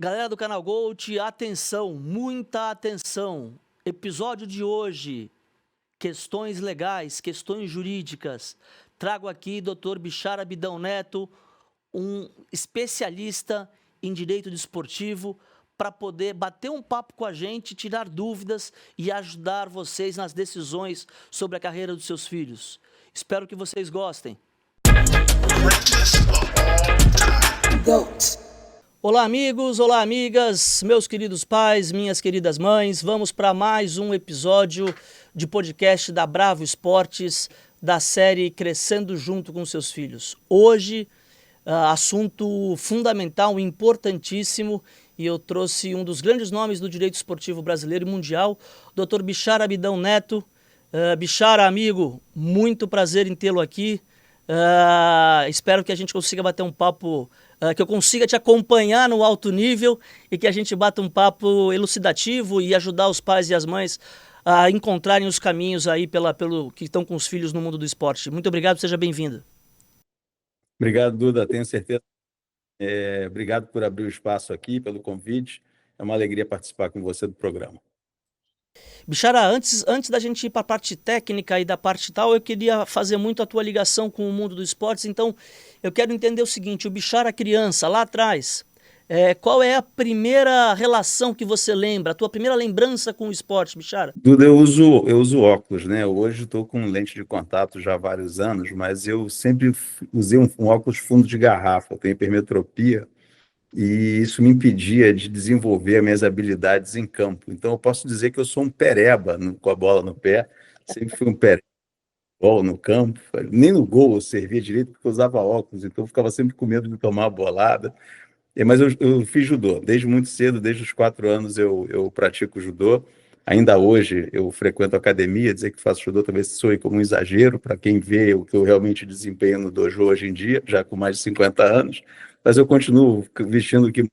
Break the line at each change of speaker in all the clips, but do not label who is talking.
Galera do canal Gold, atenção, muita atenção. Episódio de hoje, questões legais, questões jurídicas. Trago aqui Dr. Bichara Abidão Neto, um especialista em direito desportivo, para poder bater um papo com a gente, tirar dúvidas e ajudar vocês nas decisões sobre a carreira dos seus filhos. Espero que vocês gostem. Olá, amigos, olá, amigas, meus queridos pais, minhas queridas mães. Vamos para mais um episódio de podcast da Bravo Esportes, da série Crescendo Junto com Seus Filhos. Hoje, assunto fundamental, importantíssimo, e eu trouxe um dos grandes nomes do direito esportivo brasileiro e mundial, Dr. Bichara Abidão Neto. Bichara, amigo, muito prazer em tê-lo aqui. Espero que a gente consiga bater um papo, que eu consiga te acompanhar no alto nível e que a gente bata um papo elucidativo e ajudar os pais e as mães a encontrarem os caminhos aí pelo que estão com os filhos no mundo do esporte. Muito obrigado, seja bem-vindo.
Obrigado, Duda, tenho certeza. Obrigado por abrir o espaço aqui, pelo convite. É uma alegria participar com você do programa.
Bichara, antes da gente ir para a parte técnica e da parte tal, eu queria fazer muito a tua ligação com o mundo dos esportes. Então, eu quero entender o seguinte: o Bichara criança, lá atrás, qual é a primeira relação que você lembra, a tua primeira lembrança com o esporte, Bichara?
Duda, eu uso óculos, né? Hoje estou com lente de contato já há vários anos, mas eu sempre usei um óculos fundo de garrafa. Eu tenho hipermetropia e isso me impedia de desenvolver as minhas habilidades em campo. Então, eu posso dizer que eu sou um pereba com a bola no pé. Sempre fui um pereba no campo. Nem no gol eu servia direito porque eu usava óculos, então eu ficava sempre com medo de tomar a bolada. Mas eu fiz judô desde muito cedo, desde os 4 anos eu pratico judô. Ainda hoje eu frequento academia. Dizer que faço judô talvez soe como um exagero para quem vê o que eu realmente desempenho no dojo hoje em dia, já com mais de 50 anos. Mas eu continuo vestindo o kimono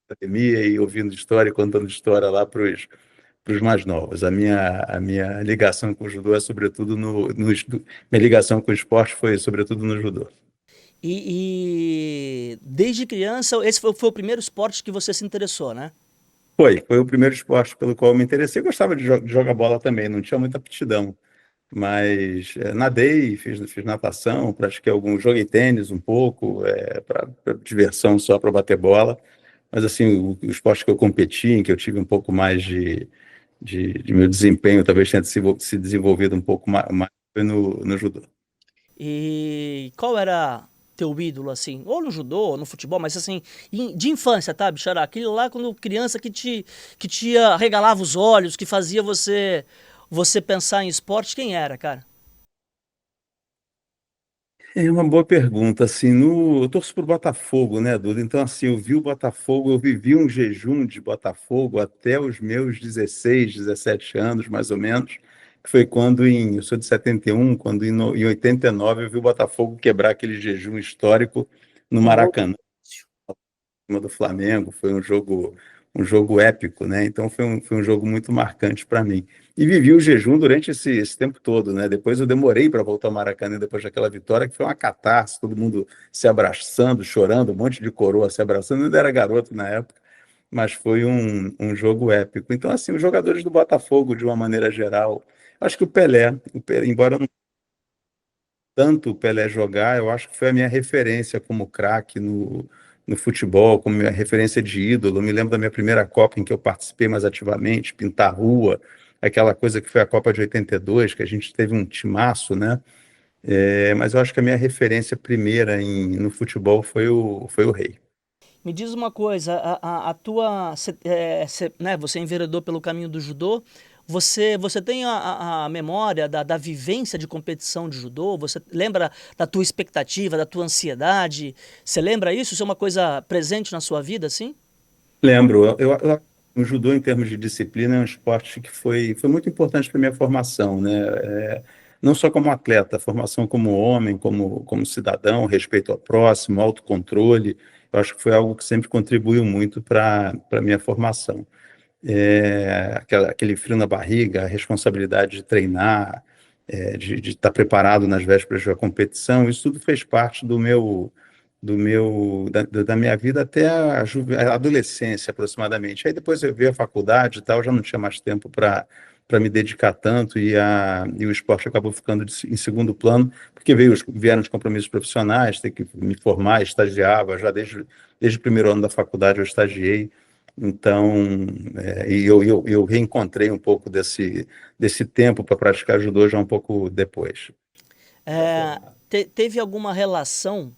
da academia e ouvindo história e contando história lá para os mais novos. A minha ligação com o judô é sobretudo minha ligação com o esporte foi sobretudo no judô.
E desde criança, esse foi o primeiro esporte que você se interessou, né?
Foi o primeiro esporte pelo qual eu me interessei. Eu gostava de jogar bola também, não tinha muita aptidão, mas nadei, fiz natação, pratiquei joguei tênis um pouco, para diversão, só para bater bola. Mas assim, o esporte que eu competi, em que eu tive um pouco mais de meu desempenho, talvez tenha se desenvolvido um pouco mais foi no judô.
E qual era teu ídolo, assim? Ou no judô, ou no futebol, mas assim, de infância, tá, Bichara? Aquele lá quando criança que te regalava os olhos, que fazia você pensar em esporte, quem era, cara?
É uma boa pergunta, assim, eu torço pro Botafogo, né, Duda? Então, assim, eu vi o Botafogo, eu vivi um jejum de Botafogo até os meus 16, 17 anos, mais ou menos, que foi eu sou de 71, quando em 89 eu vi o Botafogo quebrar aquele jejum histórico no Maracanã, em cima do Flamengo. Foi um jogo épico, né? Então foi um jogo muito marcante para mim. E vivi o jejum durante esse tempo todo, né? Depois eu demorei para voltar ao Maracanã depois daquela vitória, que foi uma catarse, todo mundo se abraçando, chorando, um monte de coroa se abraçando. Eu ainda era garoto na época, mas foi um jogo épico. Então, assim, os jogadores do Botafogo, de uma maneira geral, acho que embora não tanto o Pelé jogar, eu acho que foi a minha referência como craque no futebol, como minha referência de ídolo. Eu me lembro da minha primeira Copa em que eu participei mais ativamente, pintar rua, aquela coisa que foi a Copa de 82, que a gente teve um timaço, né? Mas eu acho que a minha referência primeira no futebol foi o Rei.
Me diz uma coisa, a tua, né, você enveredou pelo caminho do judô, você tem a memória da vivência de competição de judô? Você lembra da tua expectativa, da tua ansiedade? Você lembra isso? Isso é uma coisa presente na sua vida, assim?
Lembro, o judô, em termos de disciplina, é um esporte que foi muito importante para a minha formação, né? Não só como atleta, formação como homem, como cidadão, respeito ao próximo, autocontrole. Eu acho que foi algo que sempre contribuiu muito para a minha formação. Aquele frio na barriga, a responsabilidade de treinar, de estar preparado nas vésperas da competição, isso tudo fez parte da minha vida até a adolescência, aproximadamente. Aí depois eu vi a faculdade e tal, já não tinha mais tempo para me dedicar tanto e o esporte acabou ficando em segundo plano, porque vieram os compromissos profissionais, ter que me formar, estagiava, já desde o primeiro ano da faculdade eu estagiei. Então, eu reencontrei um pouco desse tempo para praticar judô já um pouco depois.
Teve alguma relação?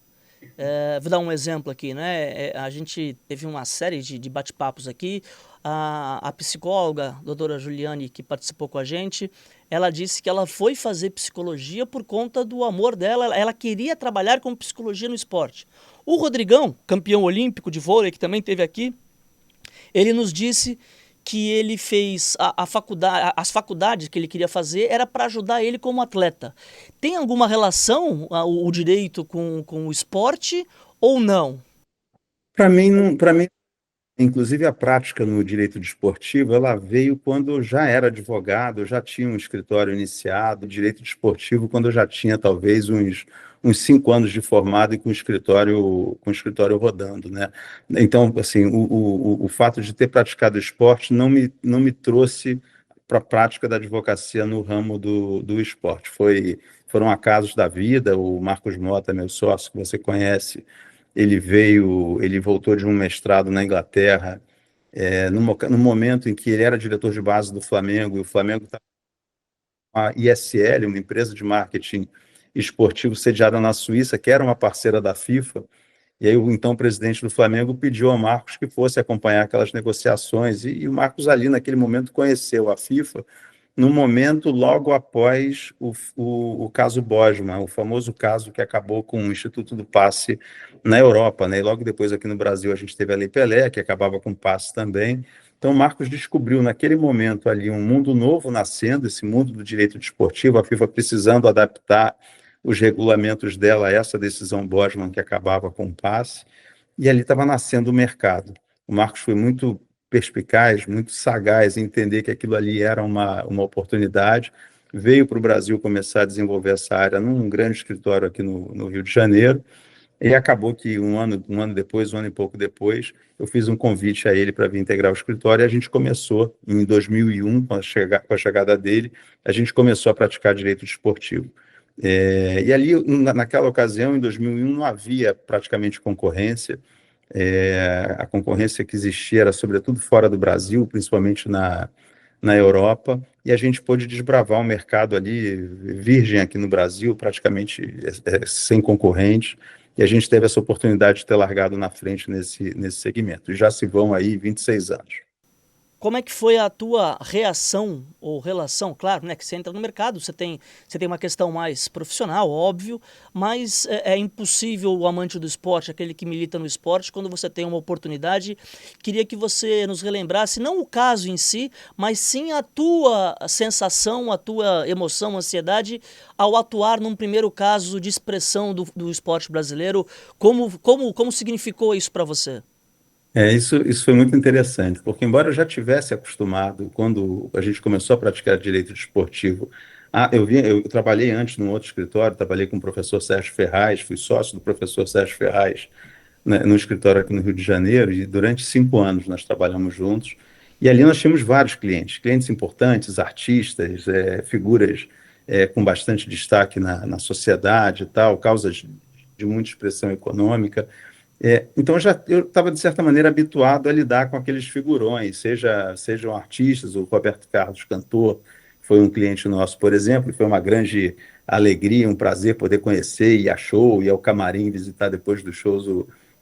Vou dar um exemplo aqui, né? A gente teve uma série de bate-papos aqui. A psicóloga, a doutora Juliane, que participou com a gente, ela disse que ela foi fazer psicologia por conta do amor dela. Ela queria trabalhar com psicologia no esporte. O Rodrigão, campeão olímpico de vôlei, que também esteve aqui, ele nos disse que ele fez a faculdade, as faculdades que ele queria fazer era para ajudar ele como atleta. Tem alguma relação o direito com o esporte ou não?
Para mim, inclusive, a prática no direito desportivo, ela veio quando eu já era advogado, eu já tinha um escritório iniciado, direito desportivo, quando eu já tinha talvez uns 5 anos de formado e com o escritório rodando, né? Então, assim, o fato de ter praticado esporte não me trouxe para a prática da advocacia no ramo do esporte. Foram acasos da vida. O Marcos Mota, meu sócio, que você conhece, ele voltou de um mestrado na Inglaterra, no momento em que ele era diretor de base do Flamengo, e o Flamengo estava com a ISL, uma empresa de marketing esportivo sediada na Suíça, que era uma parceira da FIFA, e aí o então presidente do Flamengo pediu ao Marcos que fosse acompanhar aquelas negociações, e o Marcos ali, naquele momento, conheceu a FIFA, no momento logo após o caso Bosman, o famoso caso que acabou com o Instituto do Passe na Europa, né? E logo depois aqui no Brasil a gente teve a Lei Pelé, que acabava com o passe também. Então, o Marcos descobriu naquele momento ali um mundo novo nascendo, esse mundo do direito desportivo, a FIFA precisando adaptar os regulamentos dela a essa decisão Bosman que acabava com o passe, e ali estava nascendo o mercado. O Marcos foi muito perspicaz, muito sagaz em entender que aquilo ali era uma oportunidade, veio para o Brasil começar a desenvolver essa área num grande escritório aqui no Rio de Janeiro, e acabou que um ano depois, um ano e pouco depois, eu fiz um convite a ele para vir integrar o escritório, e a gente começou, em 2001, com a chegada dele, a gente começou a praticar direito desportivo. E ali, naquela ocasião, em 2001, não havia praticamente concorrência. A concorrência que existia era sobretudo fora do Brasil, principalmente na Europa, e a gente pôde desbravar um mercado ali virgem aqui no Brasil, praticamente sem concorrente, e a gente teve essa oportunidade de ter largado na frente nesse segmento. E já se vão aí 26 anos.
Como é que foi a tua reação ou relação? Claro, né, que você entra no mercado, você tem uma questão mais profissional, óbvio, mas é impossível o amante do esporte, aquele que milita no esporte, quando você tem uma oportunidade. Queria que você nos relembrasse, não o caso em si, mas sim a tua sensação, a tua emoção, ansiedade ao atuar num primeiro caso de expressão do esporte brasileiro. Como significou isso para você?
Isso foi muito interessante, porque embora eu já tivesse acostumado, quando a gente começou a praticar direito desportivo, eu trabalhei antes num outro escritório, trabalhei com o professor Sérgio Ferraz, fui sócio do professor Sérgio Ferraz, né, no escritório aqui no Rio de Janeiro, e durante 5 anos nós trabalhamos juntos, e ali nós tínhamos vários clientes importantes, artistas, figuras com bastante destaque na sociedade e tal, causas de muita expressão econômica. Então eu estava, de certa maneira, habituado a lidar com aqueles figurões, sejam artistas, o Roberto Carlos, cantor, foi um cliente nosso, por exemplo, e foi uma grande alegria, um prazer poder conhecer, ir a show, ir ao camarim, visitar depois dos shows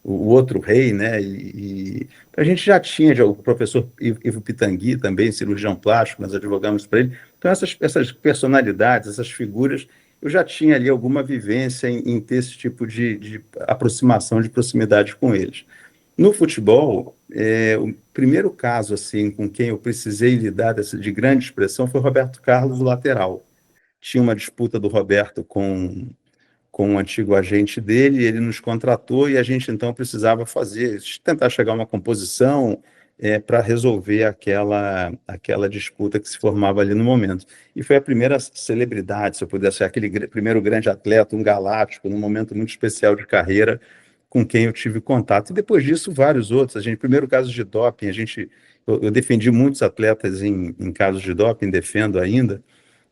o outro rei, né? E a gente já tinha o professor Ivo Pitangui também, cirurgião plástico, nós advogamos para ele. Então, essas personalidades, essas figuras, eu já tinha ali alguma vivência em ter esse tipo de aproximação, de proximidade com eles. No futebol, o primeiro caso assim com quem eu precisei lidar de grande expressão foi o Roberto Carlos, o lateral. Tinha uma disputa do Roberto com um antigo agente dele, ele nos contratou e a gente então precisava tentar chegar a uma composição para resolver aquela disputa que se formava ali no momento. E foi a primeira celebridade, se eu pudesse ser aquele primeiro grande atleta, um galáctico, num momento muito especial de carreira, com quem eu tive contato. E depois disso, vários outros. Primeiro caso de doping, eu defendi muitos atletas em casos de doping, defendo ainda.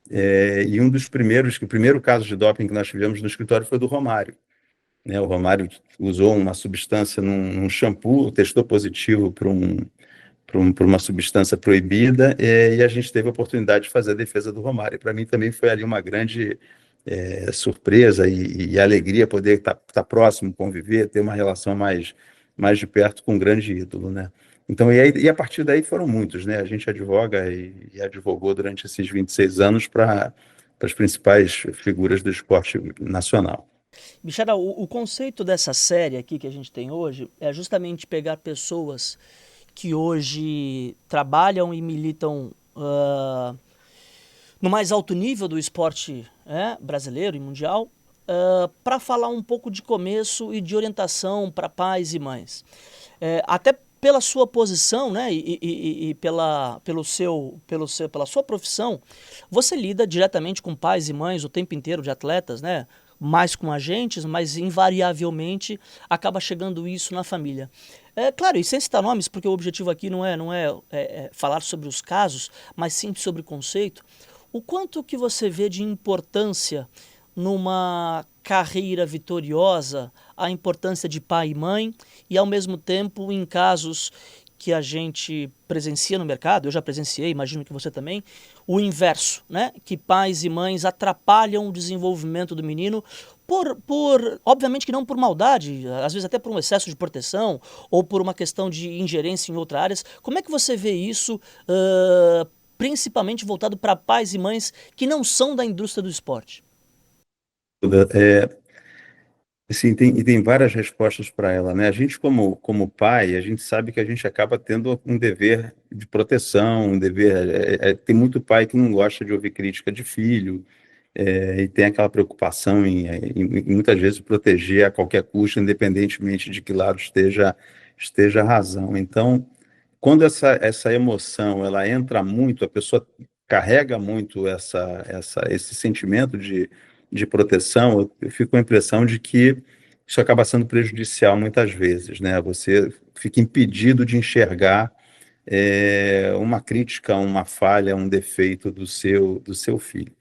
E o primeiro caso de doping que nós tivemos no escritório foi do Romário. Né? O Romário usou uma substância num shampoo, testou positivo para uma substância proibida, e a gente teve a oportunidade de fazer a defesa do Romário. Para mim também foi ali uma grande surpresa e alegria poder estar próximo, conviver, ter uma relação mais de perto com um grande ídolo, né? Então, e a partir daí foram muitos, né? A gente advoga e advogou durante esses 26 anos para as principais figuras do esporte nacional.
Bichara, o conceito dessa série aqui que a gente tem hoje é justamente pegar pessoas que hoje trabalham e militam no mais alto nível do esporte brasileiro e mundial, para falar um pouco de começo e de orientação para pais e mães. Até pela sua posição, né, e pela sua profissão, você lida diretamente com pais e mães o tempo inteiro de atletas, né? Mais com agentes, mas invariavelmente acaba chegando isso na família. Claro, e sem citar nomes, porque o objetivo aqui não é falar sobre os casos, mas sim sobre o conceito. O quanto que você vê de importância numa carreira vitoriosa, a importância de pai e mãe, e ao mesmo tempo em casos que a gente presencia no mercado, eu já presenciei, imagino que você também, o inverso, né? Que pais e mães atrapalham o desenvolvimento do menino obviamente que não por maldade, às vezes até por um excesso de proteção ou por uma questão de ingerência em outras áreas. Como é que você vê isso, principalmente voltado para pais e mães que não são da indústria do esporte?
Sim, tem várias respostas para ela, né? A gente, como pai, a gente sabe que a gente acaba tendo um dever de proteção, um dever. Tem muito pai que não gosta de ouvir crítica de filho, e tem aquela preocupação em muitas vezes proteger a qualquer custo, independentemente de que lado esteja a razão. Então, quando essa emoção ela entra muito, a pessoa carrega muito esse sentimento de proteção, eu fico com a impressão de que isso acaba sendo prejudicial muitas vezes, né? Você fica impedido de enxergar uma crítica, uma falha, um defeito do seu filho.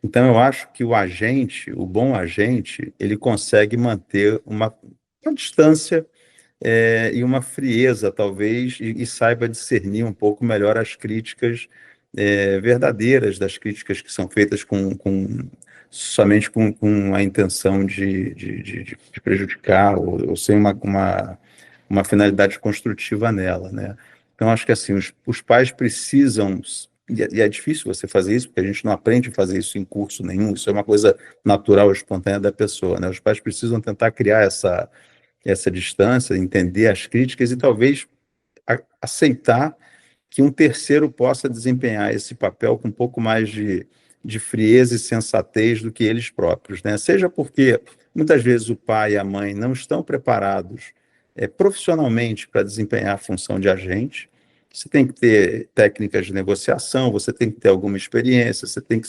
Então, eu acho que o bom agente, ele consegue manter uma distância e uma frieza, talvez, e saiba discernir um pouco melhor as críticas verdadeiras das críticas que são feitas somente com a intenção de prejudicar ou sem uma finalidade construtiva nela, né? Então, acho que assim, os pais precisam, e é difícil você fazer isso, porque a gente não aprende a fazer isso em curso nenhum, isso é uma coisa natural, espontânea da pessoa, né? Os pais precisam tentar criar essa distância, entender as críticas e talvez aceitar que um terceiro possa desempenhar esse papel com um pouco mais de frieza e sensatez do que eles próprios, né? Seja porque muitas vezes o pai e a mãe não estão preparados profissionalmente para desempenhar a função de agente. Você tem que ter técnicas de negociação, você tem que ter alguma experiência, você tem que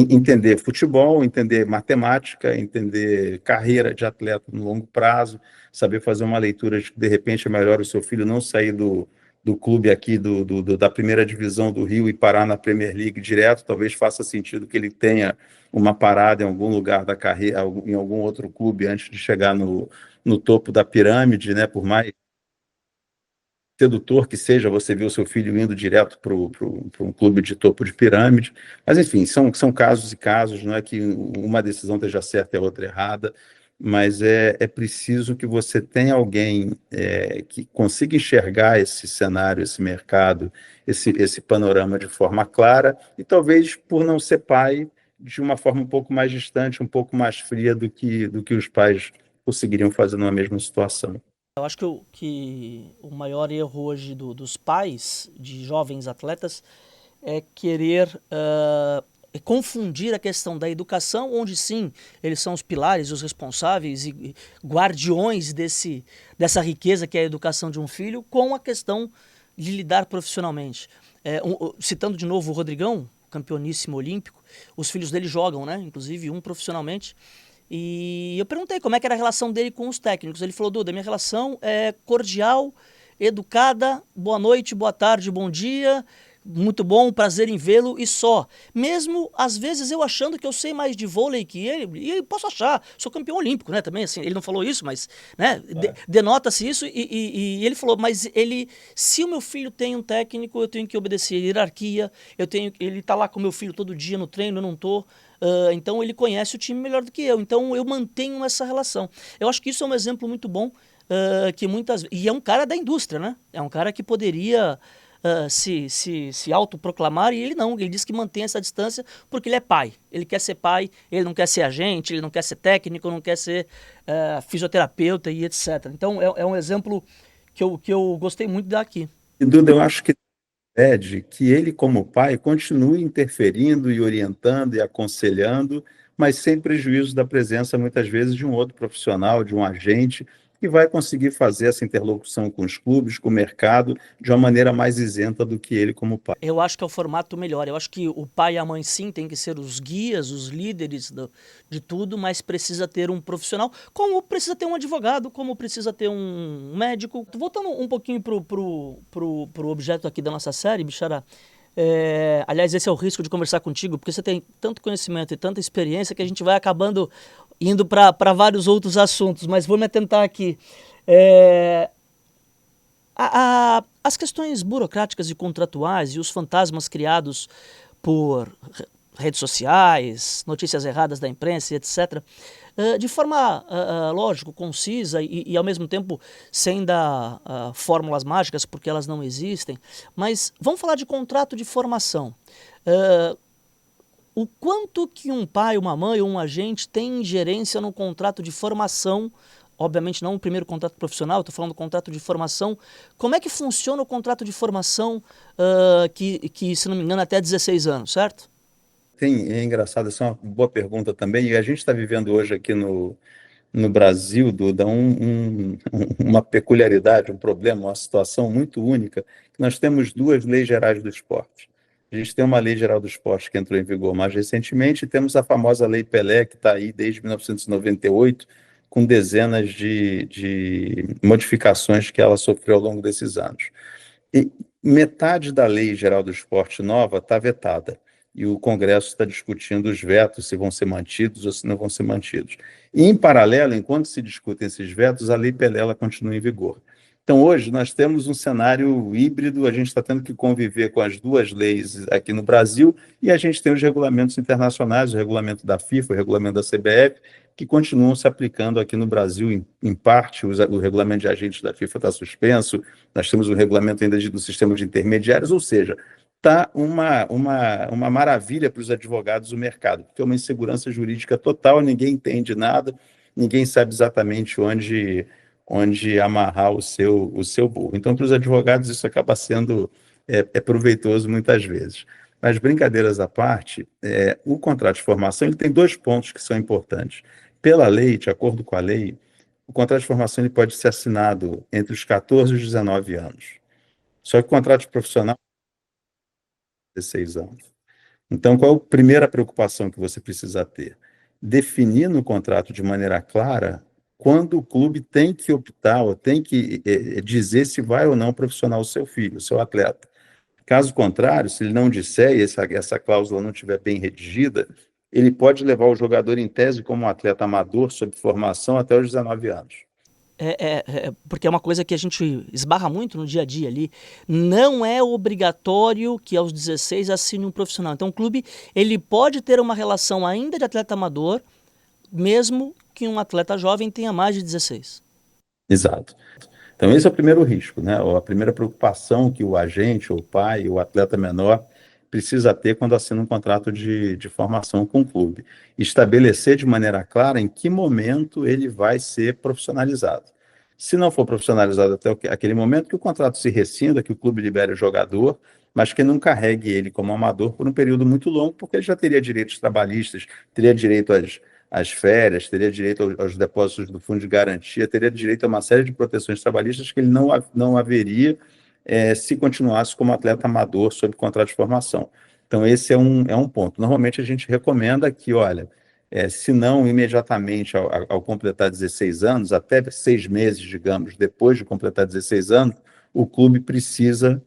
entender futebol, entender matemática, entender carreira de atleta no longo prazo, saber fazer uma leitura de repente é melhor o seu filho não sair do clube aqui da primeira divisão do Rio e parar na Premier League direto, talvez faça sentido que ele tenha uma parada em algum lugar da carreira, em algum outro clube antes de chegar no topo da pirâmide, né? Por mais sedutor que seja você ver o seu filho indo direto para um clube de topo de pirâmide. Mas, enfim, são casos e casos, não é que uma decisão esteja certa e a outra errada, mas é preciso que você tenha alguém que consiga enxergar esse cenário, esse mercado, esse panorama de forma clara e talvez, por não ser pai, de uma forma um pouco mais distante, um pouco mais fria do que os pais conseguiriam fazer numa mesma situação.
Eu acho que o maior erro hoje dos pais de jovens atletas é querer confundir a questão da educação, onde sim, eles são os pilares, os responsáveis e guardiões dessa riqueza que é a educação de um filho, com a questão de lidar profissionalmente. Citando de novo o Rodrigão, campeoníssimo olímpico, os filhos dele jogam, né? Inclusive um profissionalmente. E eu perguntei como é que era a relação dele com os técnicos. Ele falou, Duda, minha relação é cordial, educada, boa noite, boa tarde, bom dia, muito bom, prazer em vê-lo e só. Mesmo, às vezes, eu achando que eu sei mais de vôlei que ele, e eu posso achar, sou campeão olímpico, né, também, assim, ele não falou isso, mas, né, denota-se isso, e ele falou, mas ele, se o meu filho tem um técnico, eu tenho que obedecer a hierarquia, ele tá lá com o meu filho todo dia no treino, eu não tô, então ele conhece o time melhor do que eu, então eu mantenho essa relação. Eu acho que isso é um exemplo muito bom, que muitas, e é um cara da indústria, né, é um cara que poderia se autoproclamar, e ele não, ele diz que mantém essa distância porque ele é pai, ele quer ser pai, ele não quer ser agente, ele não quer ser técnico, não quer ser fisioterapeuta e etc. Então é um exemplo que eu gostei muito daqui.
E, Duda, eu acho que pede que ele, como pai, continue interferindo e orientando e aconselhando, mas sem prejuízo da presença, muitas vezes, de um outro profissional, de um agente, que vai conseguir fazer essa interlocução com os clubes, com o mercado, de uma maneira mais isenta do que ele como pai.
Eu acho que é o formato melhor. Eu acho que o pai e a mãe, sim, tem que ser os guias, os líderes de tudo, mas precisa ter um profissional, como precisa ter um advogado, como precisa ter um médico. Voltando um pouquinho pro objeto aqui da nossa série, Bichara, aliás, esse é o risco de conversar contigo, porque você tem tanto conhecimento e tanta experiência que a gente vai acabando indo para vários outros assuntos, mas vou me atentar aqui. É, as questões burocráticas e contratuais e os fantasmas criados por redes sociais, notícias erradas da imprensa, etc., de forma, lógico, concisa e, ao mesmo tempo sem dar fórmulas mágicas, porque elas não existem, mas vamos falar de contrato de formação. O quanto que um pai, uma mãe ou um agente tem ingerência no contrato de formação, obviamente não o primeiro contrato profissional, estou falando do contrato de formação. Como é que funciona o contrato de formação que, se não me engano, é até 16 anos, certo?
É engraçado, essa é uma boa pergunta também, e a gente está vivendo hoje aqui no Brasil, Duda, uma peculiaridade, um problema, uma situação muito única. Nós temos duas leis gerais do esporte. A gente tem uma lei geral do esporte que entrou em vigor mais recentemente, e temos a famosa Lei Pelé, que está aí desde 1998, com dezenas de modificações que ela sofreu ao longo desses anos. E metade da Lei Geral do Esporte nova está vetada. E o Congresso está discutindo os vetos, se vão ser mantidos ou se não vão ser mantidos. E, em paralelo, enquanto se discutem esses vetos, a Lei Pelé ela continua em vigor. Então, hoje, nós temos um cenário híbrido, a gente está tendo que conviver com as duas leis aqui no Brasil, e a gente tem os regulamentos internacionais, o regulamento da FIFA, o regulamento da CBF, que continuam se aplicando aqui no Brasil, em parte, o regulamento de agentes da FIFA está suspenso, nós temos o regulamento ainda do sistema de intermediários, ou seja, está uma maravilha para os advogados do mercado, porque é uma insegurança jurídica total, ninguém entende nada, ninguém sabe exatamente onde amarrar o seu burro. Então, para os advogados, isso acaba sendo proveitoso muitas vezes. Mas, brincadeiras à parte, o contrato de formação ele tem dois pontos que são importantes. Pela lei, de acordo com a lei, o contrato de formação ele pode ser assinado entre os 14 e os 19 anos. Só que o contrato profissional é 16 anos. Então, qual é a primeira preocupação que você precisa ter? Definir no contrato de maneira clara quando o clube tem que optar ou tem que dizer se vai ou não profissional o seu filho, o seu atleta. Caso contrário, se ele não disser e essa cláusula não estiver bem redigida, ele pode levar o jogador em tese como um atleta amador sob formação até os 19 anos.
Porque é uma coisa que a gente esbarra muito no dia a dia ali. Não é obrigatório que aos 16 assine um profissional. Então o clube ele pode ter uma relação ainda de atleta amador, mesmo que um atleta jovem tenha mais de 16.
Exato. Então, esse é o primeiro risco, né? Ou a primeira preocupação que o agente, ou o pai, o atleta menor precisa ter quando assina um contrato de formação com o clube. Estabelecer de maneira clara em que momento ele vai ser profissionalizado. Se não for profissionalizado até aquele momento, que o contrato se rescinda, que o clube libere o jogador, mas que não carregue ele como amador por um período muito longo, porque ele já teria direitos trabalhistas, teria direito às férias, teria direito aos depósitos do fundo de garantia, teria direito a uma série de proteções trabalhistas que ele não haveria se continuasse como atleta amador sob contrato de formação. Então, esse é um ponto. Normalmente, a gente recomenda que, olha, se não imediatamente ao completar 16 anos, até 6 meses, digamos, depois de completar 16 anos, o clube precisa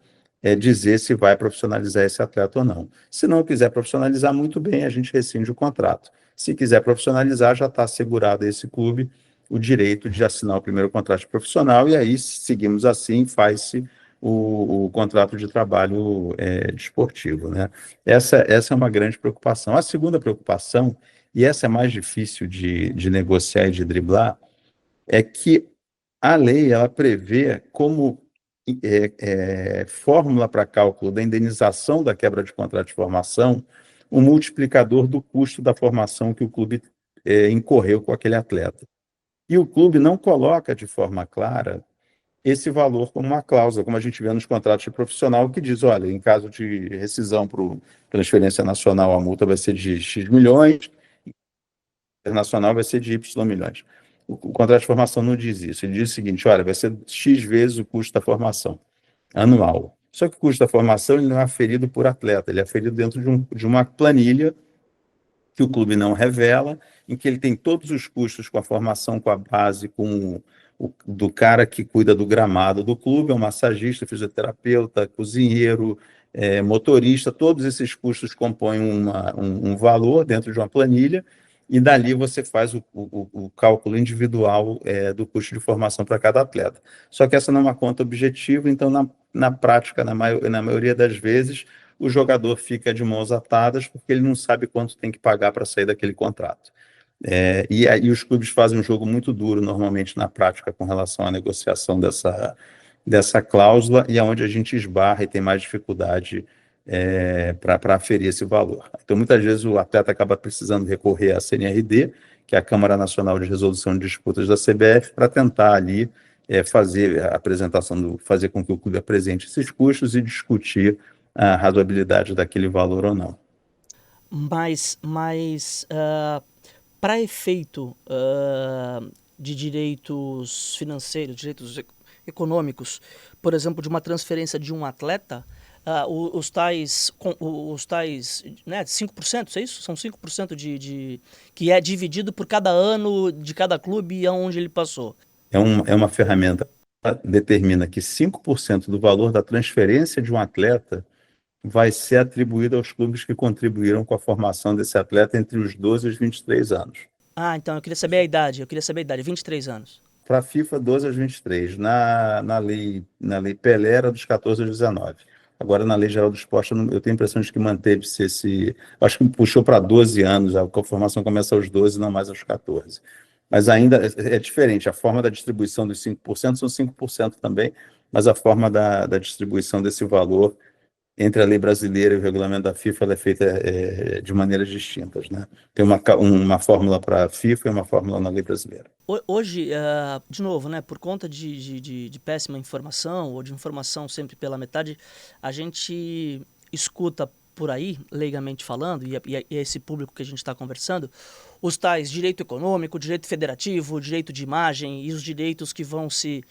dizer se vai profissionalizar esse atleta ou não. Se não quiser profissionalizar, muito bem, a gente rescinde o contrato. Se quiser profissionalizar, já está assegurado a esse clube o direito de assinar o primeiro contrato profissional, e aí, seguimos assim, faz-se o contrato de trabalho desportivo, né? Essa é uma grande preocupação. A segunda preocupação, e essa é mais difícil de negociar e de driblar, é que a lei ela prevê como fórmula para cálculo da indenização da quebra de contrato de formação um multiplicador do custo da formação que o clube incorreu com aquele atleta. E o clube não coloca de forma clara esse valor como uma cláusula, como a gente vê nos contratos de profissional, que diz, olha, em caso de rescisão por transferência nacional, a multa vai ser de X milhões, internacional vai ser de Y milhões. O contrato de formação não diz isso. Ele diz o seguinte, olha, vai ser X vezes o custo da formação anual. Só que o custo da formação ele não é aferido por atleta, ele é aferido dentro de uma planilha que o clube não revela, em que ele tem todos os custos com a formação, com a base, do cara que cuida do gramado do clube, é um massagista, fisioterapeuta, cozinheiro, motorista, todos esses custos compõem um valor dentro de uma planilha, e dali você faz o cálculo individual do custo de formação para cada atleta. Só que essa não é uma conta objetiva, então, na prática, na maioria das vezes, o jogador fica de mãos atadas porque ele não sabe quanto tem que pagar para sair daquele contrato. E aí os clubes fazem um jogo muito duro, normalmente, na prática, com relação à negociação dessa cláusula, e é onde a gente esbarra e tem mais dificuldade para aferir esse valor. Então, muitas vezes, o atleta acaba precisando recorrer à CNRD, que é a Câmara Nacional de Resolução de Disputas da CBF, para tentar ali fazer a apresentação, fazer com que o clube apresente esses custos e discutir a razoabilidade daquele valor ou não.
Mas para efeito de direitos financeiros, direitos econômicos, por exemplo, de uma transferência de um atleta, os tais, né, 5%, é isso? São 5% que é dividido por cada ano de cada clube e aonde ele passou.
É uma ferramenta que determina que 5% do valor da transferência de um atleta vai ser atribuído aos clubes que contribuíram com a formação desse atleta entre os 12 e os 23 anos.
Então eu queria saber a idade, 23 anos.
Para a FIFA, 12 aos 23. Na lei Pelé era dos 14 aos 19. Agora, na Lei Geral do Esporte, eu tenho a impressão de que manteve-se esse... Acho que puxou para 12 anos, a formação começa aos 12, não mais aos 14. Mas ainda é diferente, a forma da distribuição dos 5% são 5% também, mas a forma da distribuição desse valor entre a lei brasileira e o regulamento da FIFA ela é feita de maneiras distintas, né? Tem uma fórmula para a FIFA e uma fórmula na lei brasileira.
Hoje, de novo, né, por conta de péssima informação ou de informação sempre pela metade, a gente escuta por aí, legalmente falando, e é esse público que a gente está conversando, os tais direito econômico, direito federativo, direito de imagem e os direitos que vão se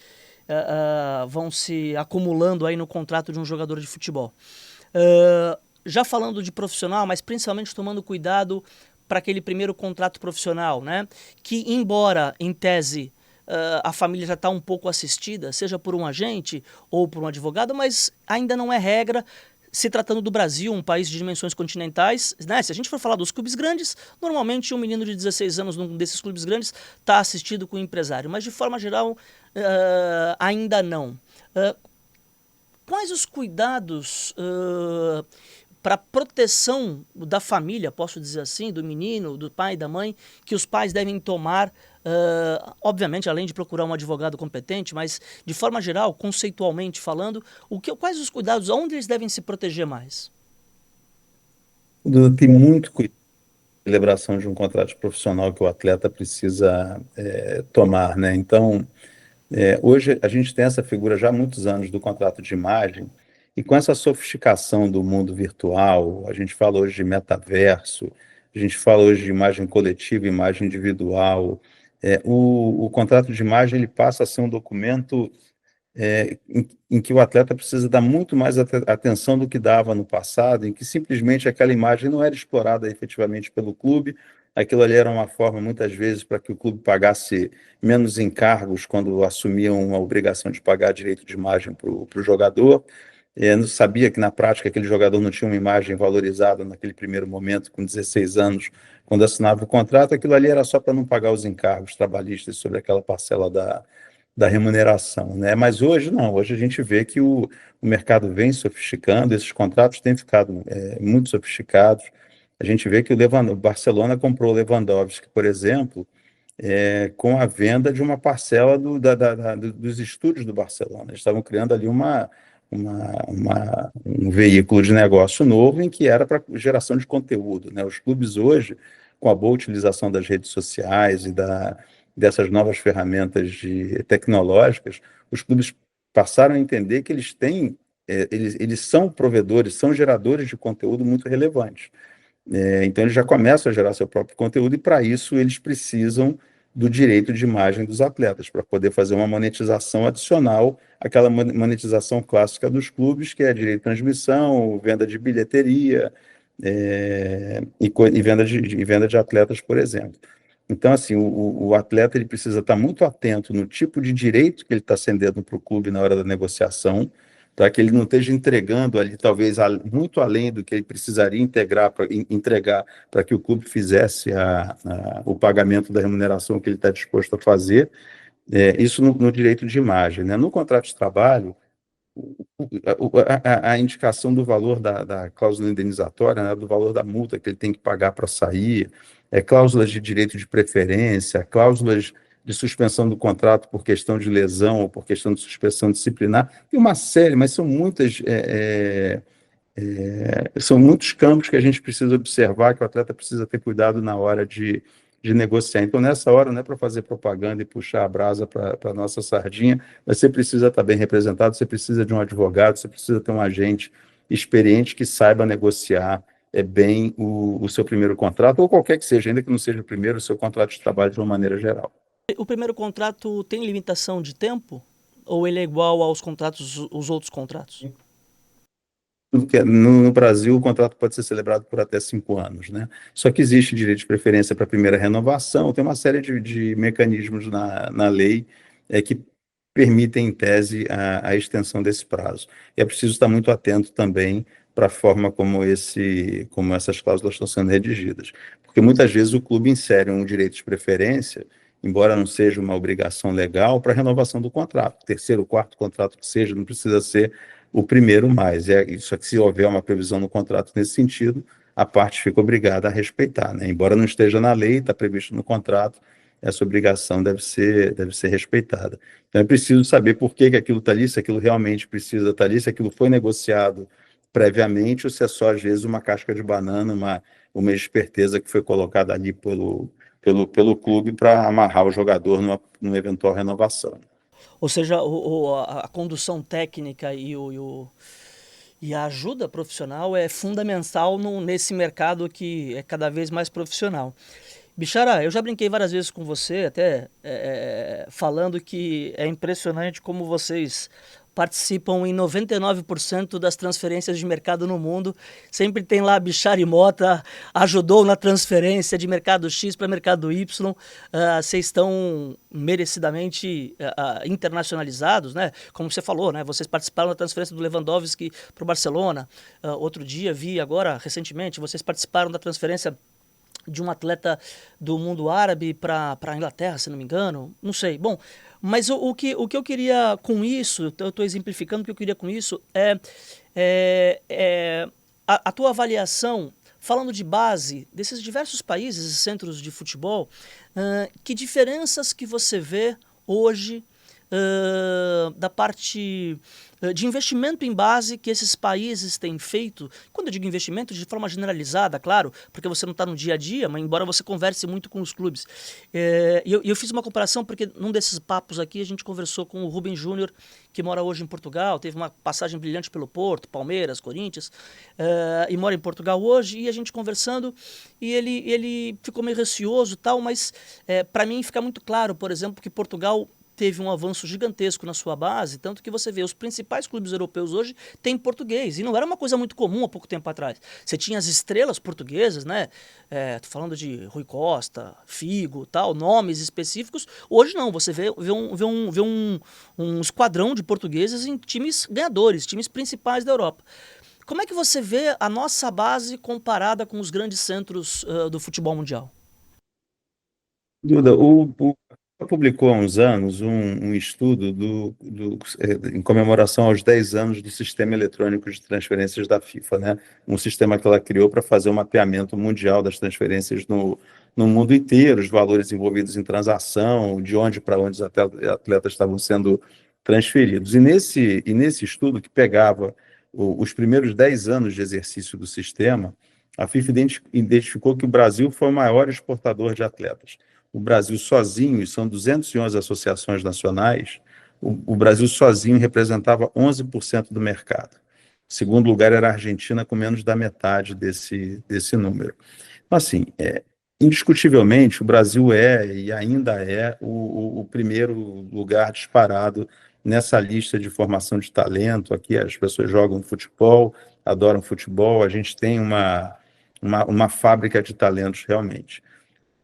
acumulando aí no contrato de um jogador de futebol. Já falando de profissional, mas principalmente tomando cuidado para aquele primeiro contrato profissional, né? Que, embora, em tese, a família já está um pouco assistida, seja por um agente ou por um advogado, mas ainda não é regra, se tratando do Brasil, um país de dimensões continentais, né? Se a gente for falar dos clubes grandes, normalmente um menino de 16 anos num desses clubes grandes está assistido com um empresário, mas de forma geral ainda não. Quais os cuidados para proteção da família, posso dizer assim, do menino, do pai e da mãe, que os pais devem tomar, obviamente, além de procurar um advogado competente, mas, de forma geral, conceitualmente falando, quais os cuidados, onde eles devem se proteger mais?
Tem muito cuidado na celebração de um contrato profissional que o atleta precisa tomar, né? Então, hoje a gente tem essa figura já há muitos anos do contrato de imagem, e com essa sofisticação do mundo virtual, a gente fala hoje de metaverso, a gente fala hoje de imagem coletiva, imagem individual. O contrato de imagem ele passa a ser um documento em que o atleta precisa dar muito mais atenção do que dava no passado, em que simplesmente aquela imagem não era explorada efetivamente pelo clube, Aquilo ali era uma forma, muitas vezes, para que o clube pagasse menos encargos quando assumiam uma obrigação de pagar direito de imagem para o jogador. Eu sabia que, na prática, aquele jogador não tinha uma imagem valorizada naquele primeiro momento, com 16 anos, quando assinava o contrato. Aquilo ali era só para não pagar os encargos trabalhistas sobre aquela parcela da remuneração, né? Mas hoje não, hoje a gente vê que o mercado vem sofisticando, esses contratos têm ficado muito sofisticados. A gente vê que o Barcelona comprou o Lewandowski, por exemplo, com a venda de uma parcela dos estúdios do Barcelona. Eles estavam criando ali um veículo de negócio novo em que era para geração de conteúdo, né? Os clubes hoje, com a boa utilização das redes sociais dessas novas ferramentas tecnológicas, os clubes passaram a entender que eles são provedores, são geradores de conteúdo muito relevantes. Então, eles já começam a gerar seu próprio conteúdo e, para isso, eles precisam do direito de imagem dos atletas, para poder fazer uma monetização adicional àquela monetização clássica dos clubes, que é direito de transmissão, venda de bilheteria, e venda de atletas, por exemplo. Então, assim, o atleta ele precisa estar muito atento no tipo de direito que ele está cedendo para o clube na hora da negociação, para que ele não esteja entregando ali, talvez, muito além do que ele precisaria entregar para que o clube fizesse o pagamento da remuneração que ele está disposto a fazer. Isso no direito de imagem, né? No contrato de trabalho, a indicação do valor da cláusula indenizatória, né, do valor da multa que ele tem que pagar para sair, cláusulas de direito de preferência, cláusulas de suspensão do contrato por questão de lesão ou por questão de suspensão disciplinar, tem uma série, mas são muitos campos que a gente precisa observar, que o atleta precisa ter cuidado na hora de negociar. Então, nessa hora, não é para fazer propaganda e puxar a brasa para a nossa sardinha, mas você precisa estar bem representado, você precisa de um advogado, você precisa ter um agente experiente que saiba negociar bem o seu primeiro contrato, ou qualquer que seja, ainda que não seja o primeiro, o seu contrato de trabalho de uma maneira geral.
O primeiro contrato tem limitação de tempo? Ou ele é igual aos contratos, os outros contratos?
No Brasil, o contrato pode ser celebrado por até 5 anos, né? Só que existe direito de preferência para a primeira renovação, tem uma série de mecanismos na lei que permitem, em tese, a extensão desse prazo. E é preciso estar muito atento também para a forma como essas cláusulas estão sendo redigidas. Porque muitas vezes o clube insere um direito de preferência, embora não seja uma obrigação legal, para a renovação do contrato. Terceiro, quarto contrato que seja, não precisa ser o primeiro mais. Isso aqui, se houver uma previsão no contrato nesse sentido, a parte fica obrigada a respeitar, né? Embora não esteja na lei, está previsto no contrato, essa obrigação deve ser respeitada. Então, é preciso saber por que aquilo está ali, se aquilo realmente precisa estar ali, se aquilo foi negociado previamente, ou se é só, às vezes, uma casca de banana, uma esperteza que foi colocada ali pelo clube para amarrar o jogador numa eventual renovação.
Ou seja, a condução técnica e a ajuda profissional é fundamental nesse mercado que é cada vez mais profissional. Bichara, eu já brinquei várias vezes com você, até falando que é impressionante como vocês participam em 99% das transferências de mercado no mundo. Sempre tem lá Bichara e Mota, ajudou na transferência de mercado X para mercado Y. Vocês estão merecidamente internacionalizados, né? Como você falou, né? Vocês participaram da transferência do Lewandowski para o Barcelona. Outro dia vi agora, recentemente, vocês participaram da transferência de um atleta do mundo árabe para a Inglaterra, se não me engano, não sei. Bom, mas o que eu queria com isso, eu estou exemplificando o que eu queria com isso, a tua avaliação, falando de base, desses diversos países e centros de futebol, que diferenças que você vê hoje da parte de investimento em base que esses países têm feito? Quando eu digo investimento, de forma generalizada, claro, porque você não está no dia a dia, mas embora você converse muito com os clubes. Eu fiz uma comparação porque num desses papos aqui a gente conversou com o Rubem Júnior, que mora hoje em Portugal, teve uma passagem brilhante pelo Porto, Palmeiras, Corinthians, e mora em Portugal hoje, e a gente conversando, e ele ficou meio receoso e tal, mas para mim fica muito claro, por exemplo, que Portugal teve um avanço gigantesco na sua base, tanto que você vê os principais clubes europeus hoje têm português, e não era uma coisa muito comum há pouco tempo atrás. Você tinha as estrelas portuguesas, né? Tô falando de Rui Costa, Figo, tal, nomes específicos. Hoje não, você vê um esquadrão de portugueses em times ganhadores, times principais da Europa. Como é que você vê a nossa base comparada com os grandes centros do futebol mundial?
Duda, publicou há uns anos um estudo em comemoração aos 10 anos do Sistema Eletrônico de Transferências da FIFA, né? Um sistema que ela criou para fazer um mapeamento mundial das transferências no mundo inteiro, os valores envolvidos em transação, de onde para onde os atletas estavam sendo transferidos. E nesse estudo, que pegava os primeiros 10 anos de exercício do sistema, a FIFA identificou que o Brasil foi o maior exportador de atletas. O Brasil sozinho, e são 211 associações nacionais, o Brasil sozinho representava 11% do mercado. Em segundo lugar era a Argentina, com menos da metade desse número. Então, assim, indiscutivelmente, o Brasil e ainda é o primeiro lugar disparado nessa lista de formação de talento. Aqui as pessoas jogam futebol, adoram futebol, a gente tem uma fábrica de talentos realmente.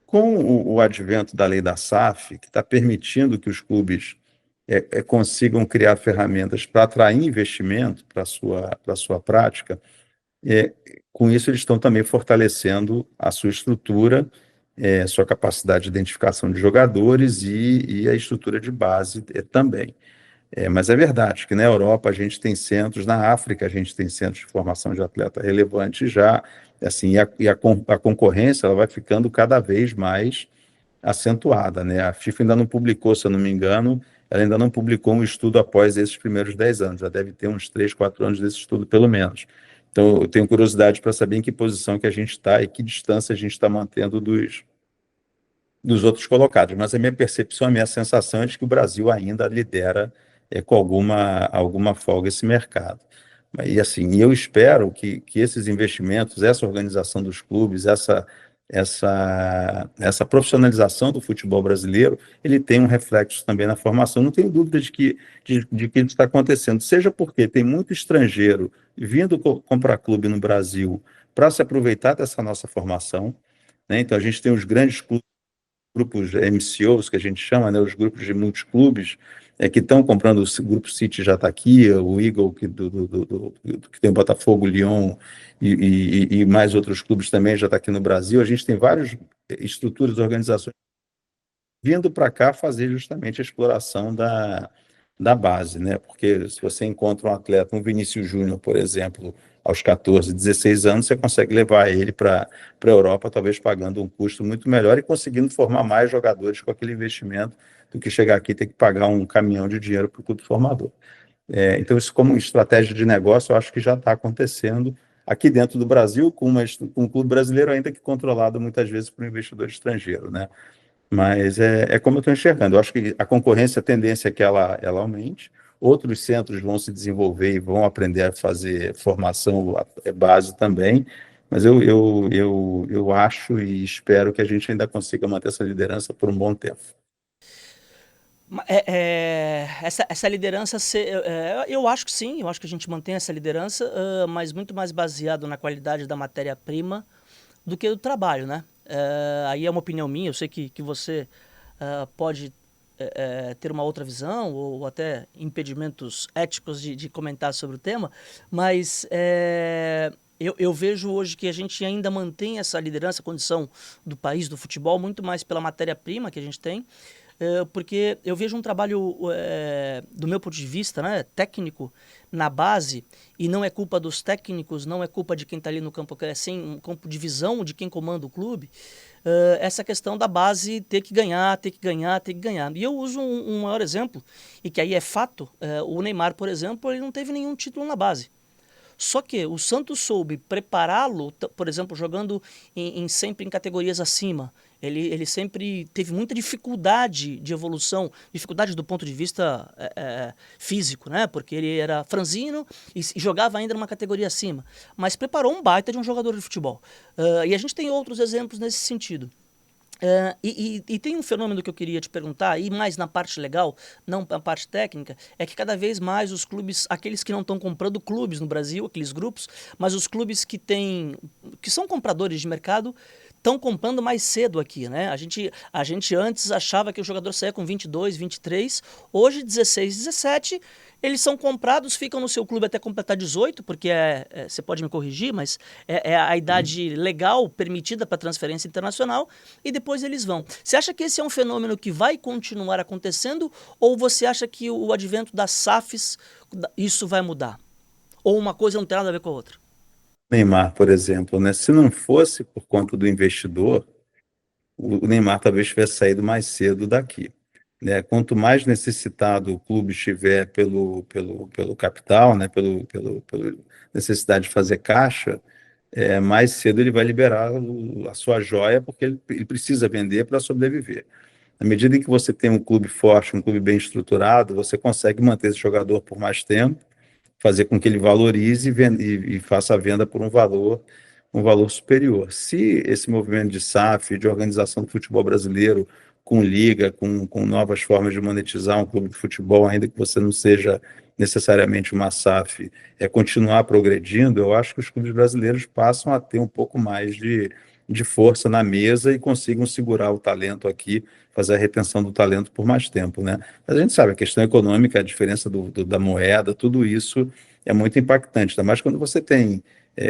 Com o advento da lei da SAF, que está permitindo que os clubes consigam criar ferramentas para atrair investimento para a sua prática, é, com isso eles estão também fortalecendo a sua estrutura, sua capacidade de identificação de jogadores e a estrutura de base também. Mas é verdade que na Europa a gente tem centros, na África a gente tem centros de formação de atleta relevante já, assim, a concorrência ela vai ficando cada vez mais acentuada, né? A FIFA ainda não publicou, se eu não me engano, ela ainda não publicou um estudo após esses primeiros 10 anos, já deve ter uns 3, 4 anos desse estudo, pelo menos. Então, eu tenho curiosidade para saber em que posição que a gente está e que distância a gente está mantendo dos outros colocados, mas a minha percepção, a minha sensação é de que o Brasil ainda lidera com alguma folga esse mercado. E assim, eu espero que esses investimentos, essa organização dos clubes, essa profissionalização do futebol brasileiro, ele tem um reflexo também na formação. Não tenho dúvida de que isso está acontecendo, seja porque tem muito estrangeiro vindo comprar clube no Brasil para se aproveitar dessa nossa formação, né? Então, a gente tem os grandes clubes, grupos MCOs, que a gente chama, né, os grupos de multiclubes, que estão comprando. O Grupo City já está aqui, o Eagle, que tem o Botafogo, o Lyon e mais outros clubes também já está aqui no Brasil. A gente tem várias estruturas, organizações vindo para cá fazer justamente a exploração da base, né? Porque se você encontra um atleta, um Vinícius Júnior, por exemplo, aos 14, 16 anos, você consegue levar ele para a Europa, talvez pagando um custo muito melhor e conseguindo formar mais jogadores com aquele investimento do que chegar aqui e ter que pagar um caminhão de dinheiro para o clube formador. Então, isso como estratégia de negócio, eu acho que já está acontecendo aqui dentro do Brasil, com um clube brasileiro ainda que controlado muitas vezes por um investidor estrangeiro, né? Mas é como eu estou enxergando. Eu acho que a concorrência, a tendência é que ela aumente. Outros centros vão se desenvolver e vão aprender a fazer formação base também. Mas eu acho e espero que a gente ainda consiga manter essa liderança por um bom tempo.
Essa liderança, eu acho que sim, eu acho que a gente mantém essa liderança, mas muito mais baseado na qualidade da matéria-prima do que do trabalho, né? Aí é uma opinião minha, eu sei que você pode ter uma outra visão ou até impedimentos éticos de comentar sobre o tema, mas eu vejo hoje que a gente ainda mantém essa liderança, a condição do país, do futebol, muito mais pela matéria-prima que a gente tem, porque eu vejo um trabalho, do meu ponto de vista, né, técnico, na base, e não é culpa dos técnicos, não é culpa de quem está ali no campo, é sim um campo de visão de quem comanda o clube, essa questão da base ter que ganhar, ter que ganhar, ter que ganhar. E eu uso um maior exemplo, e que aí é fato, o Neymar, por exemplo, ele não teve nenhum título na base. Só que o Santos soube prepará-lo, por exemplo, jogando sempre em categorias acima. Ele sempre teve muita dificuldade de evolução, dificuldade do ponto de vista físico, né? Porque ele era franzino e jogava ainda numa categoria acima. Mas preparou um baita de um jogador de futebol. E a gente tem outros exemplos nesse sentido. E tem um fenômeno que eu queria te perguntar, e mais na parte legal, não na parte técnica, é que cada vez mais os clubes, aqueles que não estão comprando clubes no Brasil, aqueles grupos, mas os clubes que são compradores de mercado, estão comprando mais cedo aqui, né? A gente antes achava que o jogador saía com 22, 23, hoje 16, 17, eles são comprados, ficam no seu clube até completar 18, porque você pode me corrigir, mas é a idade legal permitida para transferência internacional, e depois eles vão. Você acha que esse é um fenômeno que vai continuar acontecendo, ou você acha que o advento das SAFs, isso vai mudar? Ou uma coisa não tem nada a ver com a outra?
Neymar, por exemplo, né? Se não fosse por conta do investidor, o Neymar talvez tivesse saído mais cedo daqui, né? Quanto mais necessitado o clube estiver pelo capital, né? Pela necessidade de fazer caixa, mais cedo ele vai liberar a sua joia, porque ele precisa vender para sobreviver. Na medida em que você tem um clube forte, um clube bem estruturado, você consegue manter esse jogador por mais tempo, fazer com que ele valorize e faça a venda por um valor superior. Se esse movimento de SAF, de organização do futebol brasileiro, com liga, com novas formas de monetizar um clube de futebol, ainda que você não seja necessariamente uma SAF, continuar progredindo, eu acho que os clubes brasileiros passam a ter um pouco mais de força na mesa e consigam segurar o talento aqui, fazer a retenção do talento por mais tempo, né? Mas a gente sabe, a questão econômica, a diferença da moeda, tudo isso é muito impactante, ainda mais quando você tem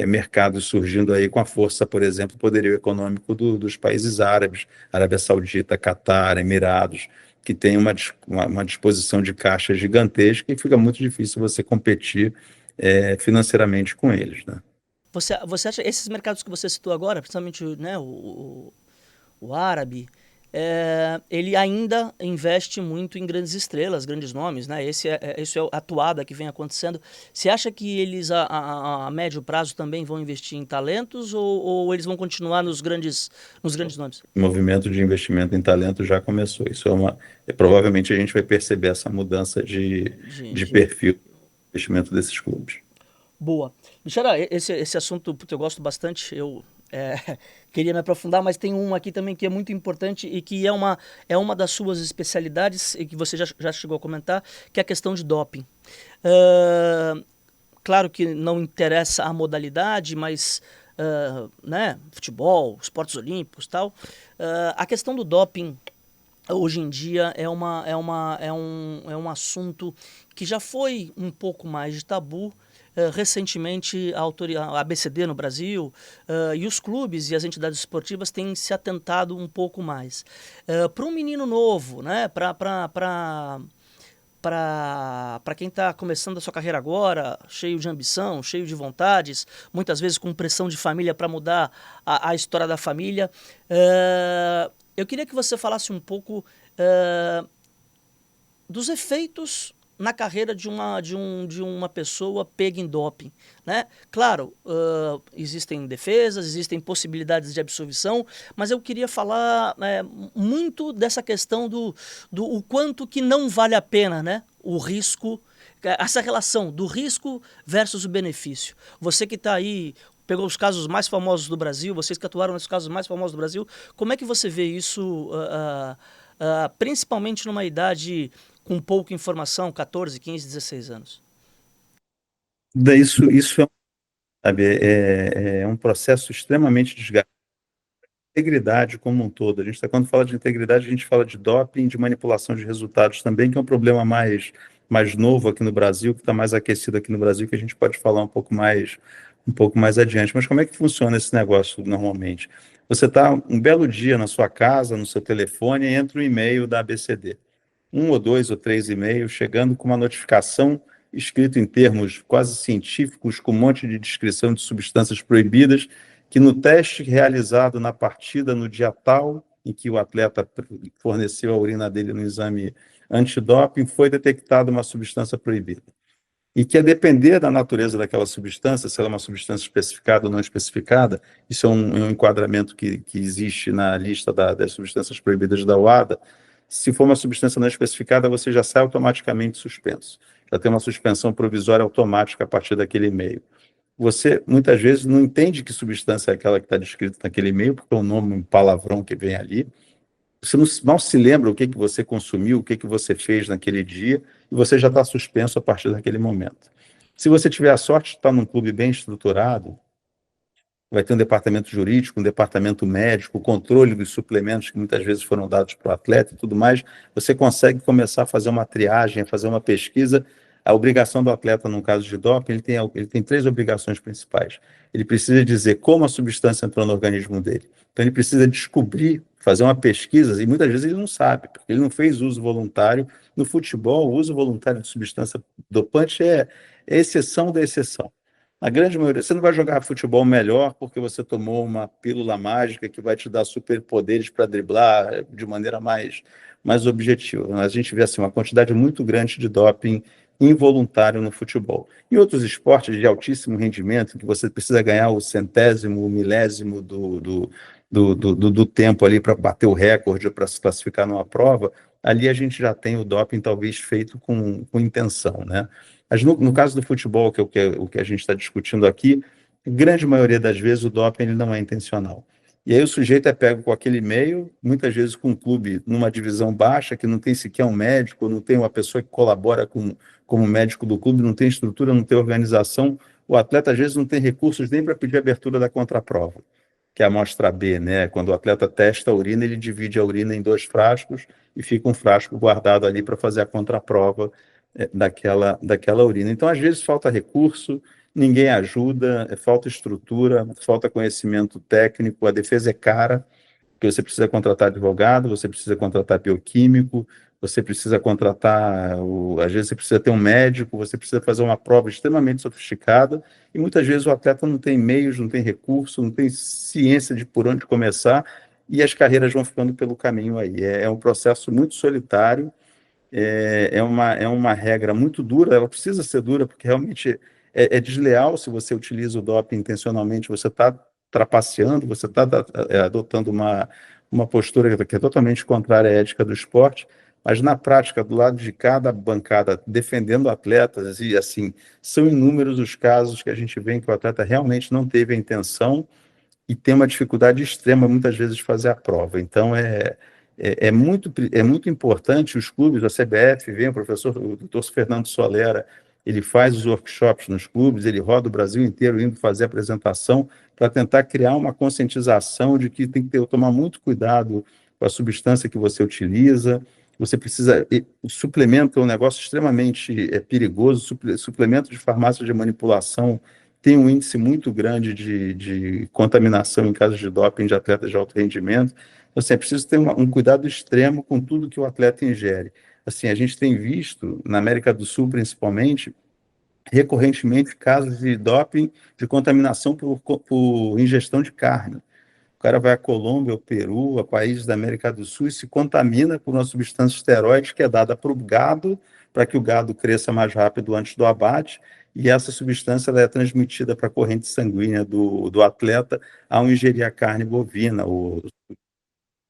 mercados surgindo aí com a força, por exemplo, poderio econômico dos países árabes, Arábia Saudita, Catar, Emirados, que tem uma disposição de caixa gigantesca e fica muito difícil você competir financeiramente com eles, né?
Você acha esses mercados que você citou agora, principalmente, né, o árabe, ele ainda investe muito em grandes estrelas, grandes nomes, né? Esse é a toada que vem acontecendo. Você acha que eles a médio prazo também vão investir em talentos, ou eles vão continuar nos grandes nomes?
O movimento de investimento em talento já começou. Provavelmente a gente vai perceber essa mudança
De,
de
de-
perfil de investimento desses clubes.
Boa. Michela, esse assunto eu gosto bastante. Eu queria me aprofundar, mas tem um aqui também que é muito importante e que é uma das suas especialidades e que você já chegou a comentar, que é a questão de doping. Ah, claro que não interessa a modalidade, mas né, futebol, esportes olímpicos, tal. A questão do doping hoje em dia é um assunto que já foi um pouco mais de tabu. Recentemente, a ABCD no Brasil e os clubes e as entidades esportivas têm se atentado um pouco mais. Para um menino novo, né, para quem está começando a sua carreira agora, cheio de ambição, cheio de vontades, muitas vezes com pressão de família para mudar a história da família, eu queria que você falasse um pouco dos efeitos na carreira de uma pessoa pega em doping, né? Claro, existem defesas, existem possibilidades de absolvição, mas eu queria falar muito dessa questão do o quanto que não vale a pena, né? O risco, essa relação do risco versus o benefício. Você que está aí, pegou os casos mais famosos do Brasil, vocês que atuaram nos casos mais famosos do Brasil, como é que você vê isso, principalmente numa idade com pouca informação, 14, 15, 16 anos?
Isso sabe, é um processo extremamente desgastante. Integridade como um todo. Quando fala de integridade, a gente fala de doping, de manipulação de resultados também, que é um problema mais novo aqui no Brasil, que está mais aquecido aqui no Brasil, que a gente pode falar um pouco mais adiante. Mas como é que funciona esse negócio normalmente? Você está um belo dia na sua casa, no seu telefone, e entra um e-mail da ABCD. Um ou dois ou três e-mails chegando com uma notificação escrito em termos quase científicos, com um monte de descrição de substâncias proibidas, que no teste realizado na partida no dia tal, em que o atleta forneceu a urina dele no exame antidoping, foi detectada uma substância proibida. E que, a depender da natureza daquela substância, se ela é uma substância especificada ou não especificada, isso é um enquadramento que existe na lista das substâncias proibidas da UADA. Se for uma substância não especificada, você já sai automaticamente suspenso. Já tem uma suspensão provisória automática a partir daquele e-mail. você muitas vezes não entende que substância é aquela que está descrita naquele e-mail, porque é um nome, um palavrão que vem ali. Você não, mal se lembra o que você consumiu, o que você fez naquele dia, e você já está suspenso a partir daquele momento. Se você tiver a sorte de estar num clube bem estruturado, vai ter um departamento jurídico, um departamento médico, o controle dos suplementos que muitas vezes foram dados para o atleta e tudo mais, você consegue começar a fazer uma triagem, a fazer uma pesquisa. A obrigação do atleta, no caso de doping, ele tem três obrigações principais. Ele precisa dizer como a substância entrou no organismo dele. Então, ele precisa descobrir, fazer uma pesquisa, e muitas vezes ele não sabe, porque ele não fez uso voluntário. No futebol, o uso voluntário de substância dopante é exceção da exceção. A grande maioria, você não vai jogar futebol melhor porque você tomou uma pílula mágica que vai te dar superpoderes para driblar de maneira mais objetiva. A gente vê assim, uma quantidade muito grande de doping involuntário no futebol. Em outros esportes de altíssimo rendimento, que você precisa ganhar o centésimo, o milésimo do tempo ali para bater o recorde, para se classificar numa prova, ali a gente já tem o doping talvez feito com intenção, né? Mas no caso do futebol, que é o que a gente está discutindo aqui, a grande maioria das vezes o doping ele não é intencional. E aí o sujeito é pego com aquele e-mail, muitas vezes com um clube numa divisão baixa, que não tem sequer um médico, não tem uma pessoa que colabora como médico do clube, não tem estrutura, não tem organização. O atleta, às vezes, não tem recursos nem para pedir abertura da contraprova, que é a amostra B, né? Quando o atleta testa a urina, ele divide a urina em 2 frascos e fica um frasco guardado ali para fazer a contraprova daquela urina. Então, às vezes, falta recurso, ninguém ajuda, falta estrutura, falta conhecimento técnico, a defesa é cara, porque você precisa contratar advogado, você precisa contratar bioquímico, você precisa contratar, às vezes você precisa ter um médico, você precisa fazer uma prova extremamente sofisticada, e muitas vezes o atleta não tem meios, não tem recurso, não tem ciência de por onde começar, e as carreiras vão ficando pelo caminho aí. É um processo muito solitário, é uma regra muito dura, ela precisa ser dura, porque realmente é desleal se você utiliza o doping intencionalmente, você está trapaceando, você está adotando uma postura que é totalmente contrária à ética do esporte, mas na prática, do lado de cada bancada defendendo atletas, e assim, são inúmeros os casos que a gente vê em que o atleta realmente não teve a intenção e tem uma dificuldade extrema, muitas vezes, de fazer a prova. Então, é muito importante os clubes, a CBF, vem o doutor Fernando Solera, ele faz os workshops nos clubes, ele roda o Brasil inteiro indo fazer apresentação para tentar criar uma conscientização de que tem que tomar muito cuidado com a substância que você utiliza. Você precisa. O suplemento é um negócio extremamente perigoso, suplemento de farmácia de manipulação tem um índice muito grande de contaminação em casos de doping de atletas de alto rendimento. Então, assim, é preciso ter um cuidado extremo com tudo que o atleta ingere. Assim, a gente tem visto, na América do Sul principalmente, recorrentemente casos de doping, de contaminação por ingestão de carne. O cara vai à Colômbia, ao Peru, a países da América do Sul e se contamina por uma substância esteroide que é dada para o gado, para que o gado cresça mais rápido antes do abate, e essa substância ela é transmitida para a corrente sanguínea do atleta ao ingerir a carne bovina, ou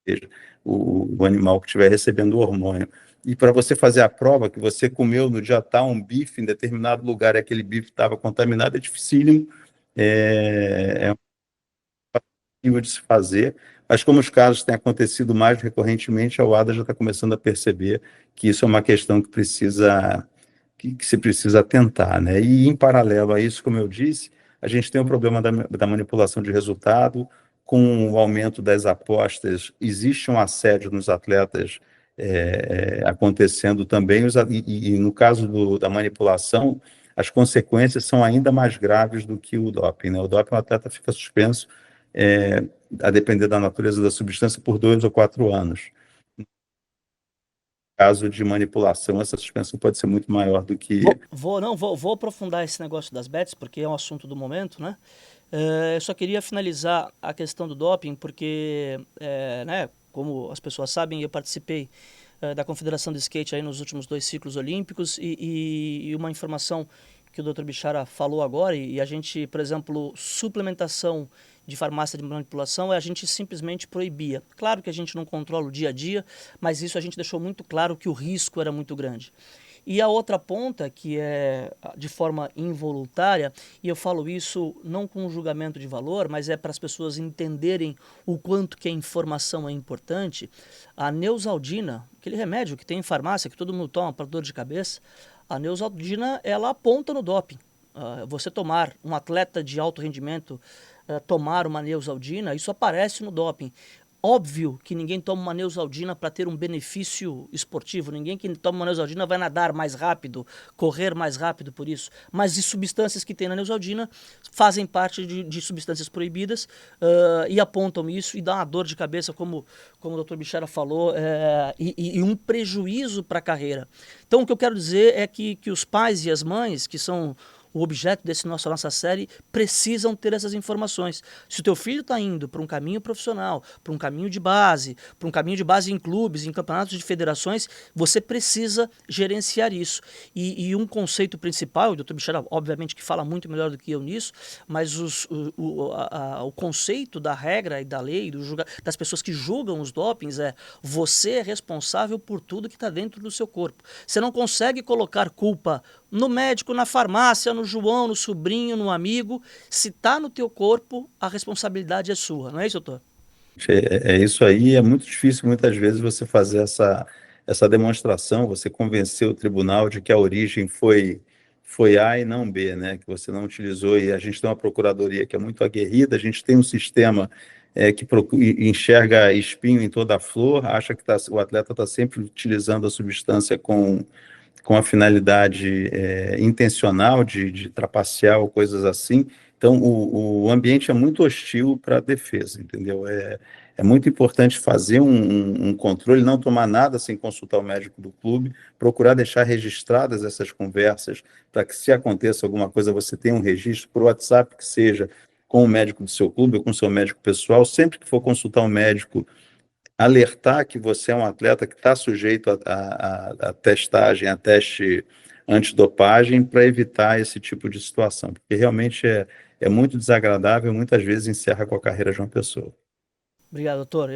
seja, o animal que estiver recebendo o hormônio. E para você fazer a prova que você comeu no dia tal um bife em determinado lugar e aquele bife estava contaminado, é dificílimo, é possível de se fazer, mas como os casos têm acontecido mais recorrentemente, a UADA já está começando a perceber que isso é uma questão que se precisa atentar, né? E em paralelo a isso, como eu disse, a gente tem o problema da manipulação de resultado, com o aumento das apostas, existe um assédio nos atletas acontecendo também, e no caso da manipulação, as consequências são ainda mais graves do que o doping, né? O doping, o atleta fica suspenso, é, a depender da natureza da substância, por 2 ou 4 anos. No caso de manipulação, essa suspensão pode ser muito maior do que.
Vou aprofundar esse negócio das bets, porque é um assunto do momento, né? Eu só queria finalizar a questão do doping, porque, né, como as pessoas sabem, eu participei da Confederação de Skate aí nos últimos 2 ciclos olímpicos e uma informação que o Dr. Bichara falou agora, e a gente, por exemplo, suplementação de farmácia de manipulação, a gente simplesmente proibia. Claro que a gente não controla o dia a dia, mas isso a gente deixou muito claro que o risco era muito grande. E a outra ponta, que é de forma involuntária, e eu falo isso não com julgamento de valor, mas é para as pessoas entenderem o quanto que a informação é importante, a Neosaldina, aquele remédio que tem em farmácia, que todo mundo toma para dor de cabeça, a Neosaldina, ela aponta no doping. Você tomar, um atleta de alto rendimento tomar uma Neosaldina, isso aparece no doping. Óbvio que ninguém toma uma Neosaldina para ter um benefício esportivo. Ninguém que toma uma Neosaldina vai nadar mais rápido, correr mais rápido por isso. Mas as substâncias que tem na Neosaldina fazem parte de substâncias proibidas e apontam isso e dá uma dor de cabeça, como o Dr. Bichara falou, e um prejuízo para a carreira. Então, o que eu quero dizer é que os pais e as mães, que são o objeto nossa série, precisam ter essas informações. Se o teu filho está indo para um caminho profissional, para um caminho de base em clubes, em campeonatos de federações, você precisa gerenciar isso. E um conceito principal, o Dr. Bichara, obviamente, que fala muito melhor do que eu nisso, mas o conceito da regra e da lei, das pessoas que julgam os dopings você é responsável por tudo que está dentro do seu corpo. Você não consegue colocar culpa no médico, na farmácia, no João, no sobrinho, no amigo. Se está no teu corpo, a responsabilidade é sua. Não é isso, doutor?
É isso aí, é muito difícil muitas vezes você fazer essa demonstração, você convencer o tribunal de que a origem foi A e não B, né? Que você não utilizou, e a gente tem uma procuradoria que é muito aguerrida, a gente tem um sistema que enxerga espinho em toda a flor, acha que o atleta está sempre utilizando a substância com a finalidade intencional de trapacear ou coisas assim. Então, o ambiente é muito hostil para a defesa, entendeu? É muito importante fazer um controle, não tomar nada sem consultar o médico do clube, procurar deixar registradas essas conversas, para que, se aconteça alguma coisa, você tenha um registro por WhatsApp, que seja com o médico do seu clube ou com o seu médico pessoal. Sempre que for consultar um médico, alertar que você é um atleta que está sujeito a testagem, a teste antidopagem, para evitar esse tipo de situação, porque realmente é muito desagradável, muitas vezes encerra com a carreira de uma pessoa.
Obrigado, doutor.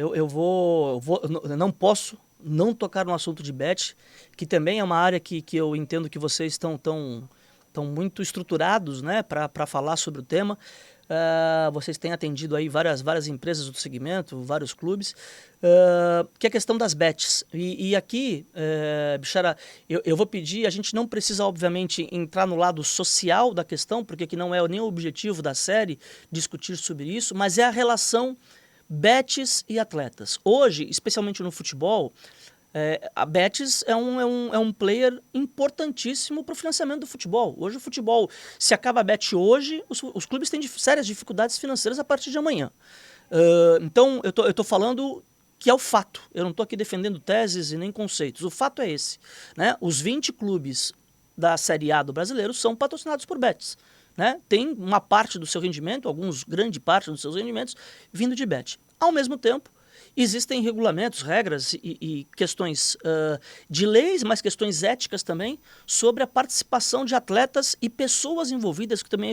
Não posso não tocar no assunto de bet, que também é uma área que eu entendo que vocês estão muito estruturados, né, para falar sobre o tema. Vocês têm atendido aí várias empresas do segmento, vários clubes, que é a questão das bets. E aqui, Bichara, eu vou pedir, a gente não precisa, obviamente, entrar no lado social da questão, porque aqui não é nem o objetivo da série discutir sobre isso, mas é a relação bets e atletas. Hoje, especialmente no futebol, a Betis é um player importantíssimo para o financiamento do futebol. Hoje o futebol, se acaba a bet hoje, os clubes têm sérias dificuldades financeiras a partir de amanhã. Então eu tô falando que é o fato. Eu não estou aqui defendendo teses e nem conceitos. O fato é esse, né? Os 20 clubes da Série A do brasileiro são patrocinados por Betis. Né? Tem uma parte do seu rendimento, grande parte dos seus rendimentos, vindo de bet. Ao mesmo tempo, existem regulamentos, regras e questões de leis, mas questões éticas também, sobre a participação de atletas e pessoas envolvidas, que também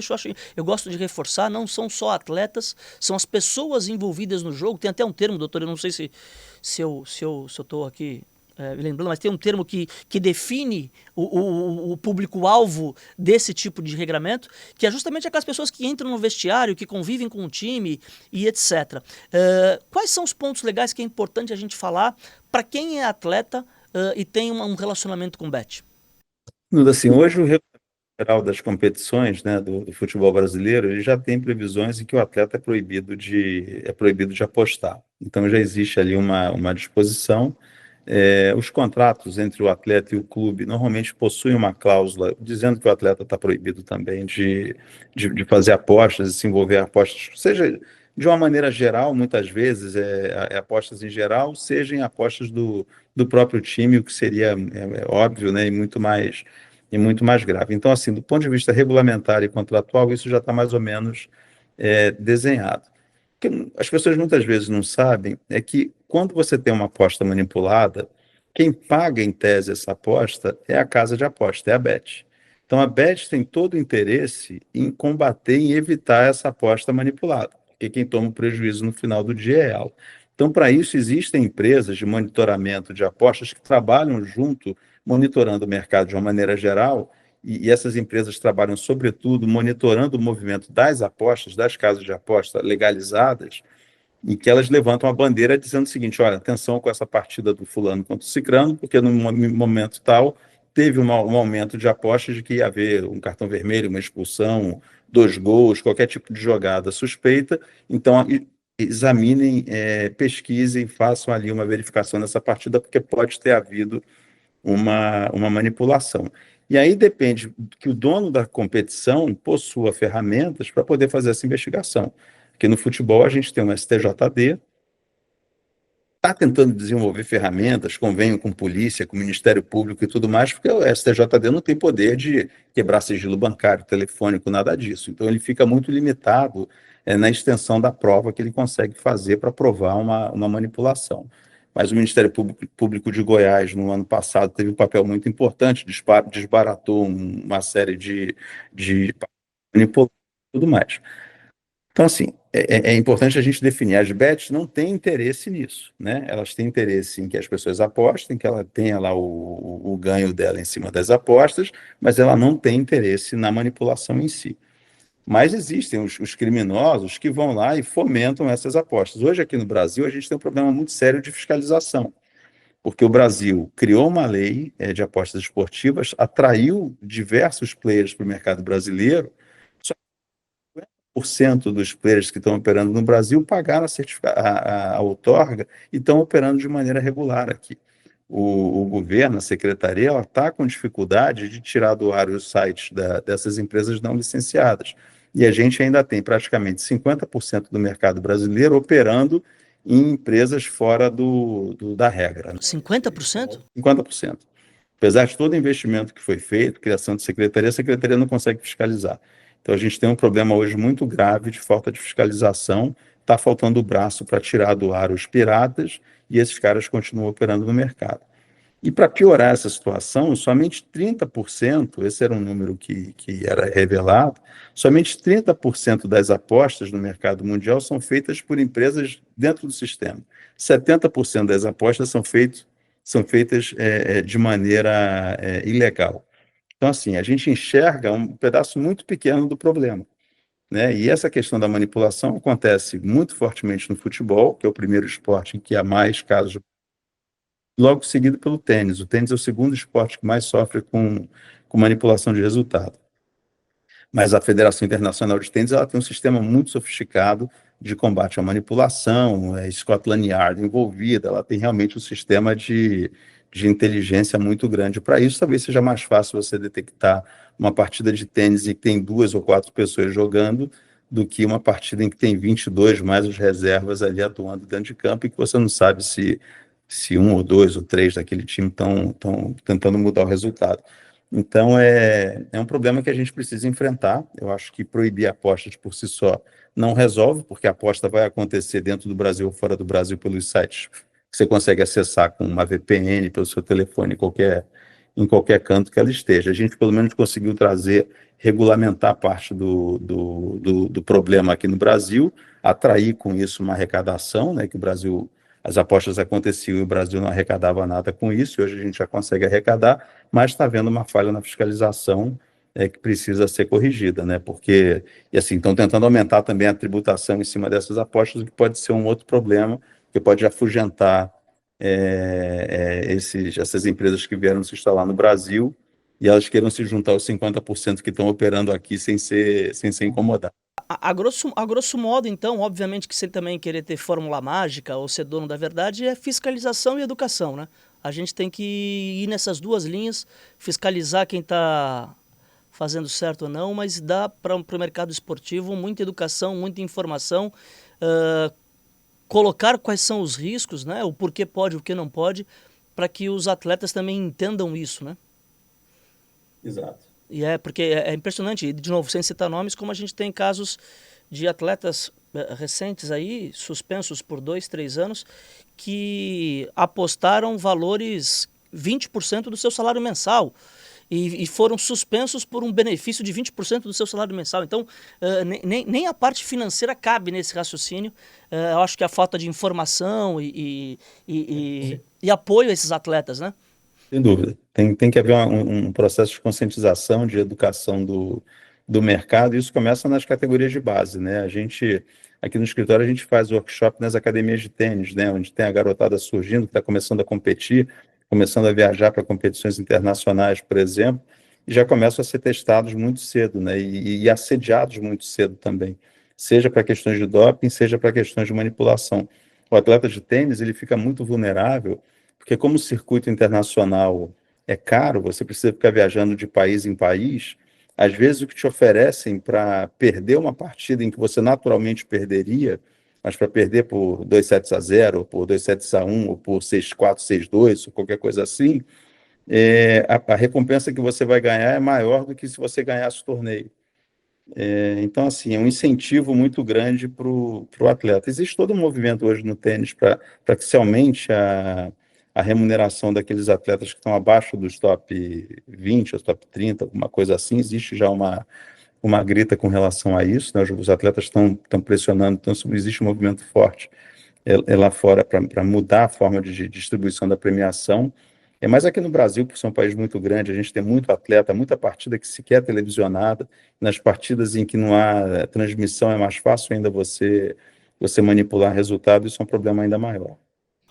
eu gosto de reforçar, não são só atletas, são as pessoas envolvidas no jogo. Tem até um termo, doutor, eu não sei se eu estou aqui lembrando, mas tem um termo que define o público-alvo desse tipo de regramento, que é justamente aquelas pessoas que entram no vestiário, que convivem com o time e etc. Quais são os pontos legais que é importante a gente falar para quem é atleta e tem um relacionamento com o bet?
Assim, hoje o regulamento geral das competições, né, do futebol brasileiro, ele já tem previsões em que o atleta é proibido de apostar. Então já existe ali uma disposição. Os contratos entre o atleta e o clube normalmente possuem uma cláusula dizendo que o atleta está proibido também de fazer apostas, de se envolver em apostas, seja de uma maneira geral, muitas vezes apostas em geral, seja em apostas do próprio time, o que seria óbvio, né, e muito mais grave. Então, assim, do ponto de vista regulamentar e contratual, isso já está mais ou menos desenhado. O que as pessoas muitas vezes não sabem é que, quando você tem uma aposta manipulada, quem paga, em tese, essa aposta é a casa de aposta, é a Bet. Então, a Bet tem todo o interesse em combater e evitar essa aposta manipulada, porque quem toma o prejuízo no final do dia é ela. Então, para isso, existem empresas de monitoramento de apostas que trabalham junto monitorando o mercado de uma maneira geral, e essas empresas trabalham, sobretudo, monitorando o movimento das apostas, das casas de aposta legalizadas, em que elas levantam a bandeira dizendo o seguinte: olha, atenção com essa partida do fulano contra o cicrano, porque no momento tal teve um aumento de apostas de que ia haver um cartão vermelho, uma expulsão, 2 gols, qualquer tipo de jogada suspeita. Então, examinem, pesquisem, façam ali uma verificação dessa partida, porque pode ter havido uma manipulação. E aí depende que o dono da competição possua ferramentas para poder fazer essa investigação. Porque no futebol a gente tem um STJD, está tentando desenvolver ferramentas, convênio com polícia, com o Ministério Público e tudo mais, porque o STJD não tem poder de quebrar sigilo bancário, telefônico, nada disso. Então ele fica muito limitado na extensão da prova que ele consegue fazer para provar uma manipulação. Mas o Ministério Público de Goiás, no ano passado, teve um papel muito importante, desbaratou uma série de manipulações e tudo mais. Então, assim, é importante a gente definir. As bets não têm interesse nisso, né? Elas têm interesse em que as pessoas apostem, que ela tenha lá o ganho dela em cima das apostas, mas ela não tem interesse na manipulação em si. Mas existem os criminosos que vão lá e fomentam essas apostas. Hoje, aqui no Brasil, a gente tem um problema muito sério de fiscalização, porque o Brasil criou uma lei de apostas esportivas, atraiu diversos players para o mercado brasileiro. 50% dos players que estão operando no Brasil pagaram a outorga e estão operando de maneira regular aqui. O governo, a secretaria, ela está com dificuldade de tirar do ar os sites dessas empresas não licenciadas. E a gente ainda tem praticamente 50% do mercado brasileiro operando em empresas fora da regra, né?
50%?
50%. Apesar de todo o investimento que foi feito, criação de secretaria, a secretaria não consegue fiscalizar. Então, a gente tem um problema hoje muito grave de falta de fiscalização. Está faltando o braço para tirar do ar os piratas e esses caras continuam operando no mercado. E para piorar essa situação, somente 30%, esse era um número que era revelado, somente 30% das apostas no mercado mundial são feitas por empresas dentro do sistema. 70% das apostas são feitas de maneira ilegal. Então, assim, a gente enxerga um pedaço muito pequeno do problema, né? E essa questão da manipulação acontece muito fortemente no futebol, que é o primeiro esporte em que há mais casos, logo seguido pelo tênis. O tênis é o segundo esporte que mais sofre com manipulação de resultado. Mas a Federação Internacional de Tênis ela tem um sistema muito sofisticado de combate à manipulação, Scotland Yard envolvida, ela tem realmente um sistema de inteligência muito grande para isso. Talvez seja mais fácil você detectar uma partida de tênis em que tem 2 ou 4 pessoas jogando do que uma partida em que tem 22 mais as reservas ali atuando dentro de campo e que você não sabe se 1 ou 2 ou 3 daquele time estão tentando mudar o resultado. Então, é um problema que a gente precisa enfrentar. Eu acho que proibir apostas por si só não resolve, porque a aposta vai acontecer dentro do Brasil ou fora do Brasil pelos sites que você consegue acessar com uma VPN, pelo seu telefone, em qualquer canto que ela esteja. A gente, pelo menos, conseguiu regulamentar parte do problema aqui no Brasil, atrair com isso uma arrecadação, né, que o Brasil, as apostas aconteciam e o Brasil não arrecadava nada com isso, e hoje a gente já consegue arrecadar, mas está havendo uma falha na fiscalização que precisa ser corrigida, né? Porque, e assim, estão tentando aumentar também a tributação em cima dessas apostas, o que pode ser um outro problema, que pode afugentar essas empresas que vieram se instalar no Brasil e elas queiram se juntar aos 50% que estão operando aqui sem ser incomodadas.
A grosso modo, então, obviamente que se ele também querer ter fórmula mágica ou ser dono da verdade, é fiscalização e educação, né? A gente tem que ir nessas duas linhas, fiscalizar quem está fazendo certo ou não, mas dá para o mercado esportivo muita educação, muita informação, colocar quais são os riscos, né? O porquê pode, o que não pode, para que os atletas também entendam isso, né?
Exato.
E porque é impressionante, de novo, sem citar nomes, como a gente tem casos de atletas recentes aí, suspensos por 2, 3 anos, que apostaram valores 20% do seu salário mensal e foram suspensos por um benefício de 20% do seu salário mensal. Então, nem a parte financeira cabe nesse raciocínio. Eu acho que a falta de informação e apoio a esses atletas, né?
Sem dúvida. Tem que haver um processo de conscientização, de educação do mercado, e isso começa nas categorias de base, né? Aqui no escritório, a gente faz workshop nas academias de tênis, né? Onde tem a garotada surgindo, que está começando a competir, começando a viajar para competições internacionais, por exemplo, e já começam a ser testados muito cedo, né? E assediados muito cedo também, seja para questões de doping, seja para questões de manipulação. O atleta de tênis, ele fica muito vulnerável, porque como o circuito internacional é caro, você precisa ficar viajando de país em país, às vezes o que te oferecem para perder uma partida em que você naturalmente perderia, mas para perder por 2-0, ou por 2-1, ou por 6-4, 6-2, ou qualquer coisa assim, a recompensa que você vai ganhar é maior do que se você ganhasse o torneio. Então, assim, é um incentivo muito grande para o atleta. Existe todo um movimento hoje no tênis para que se aumente a remuneração daqueles atletas que estão abaixo dos top 20, ou top 30, alguma coisa assim. Existe já uma grita com relação a isso, né? Os atletas estão pressionando, então existe um movimento forte lá fora para mudar a forma de distribuição da premiação. Mas aqui no Brasil, por ser um país muito grande, a gente tem muito atleta, muita partida que sequer é televisionada. Nas partidas em que não há transmissão, é mais fácil ainda você manipular resultado, isso é um problema ainda maior.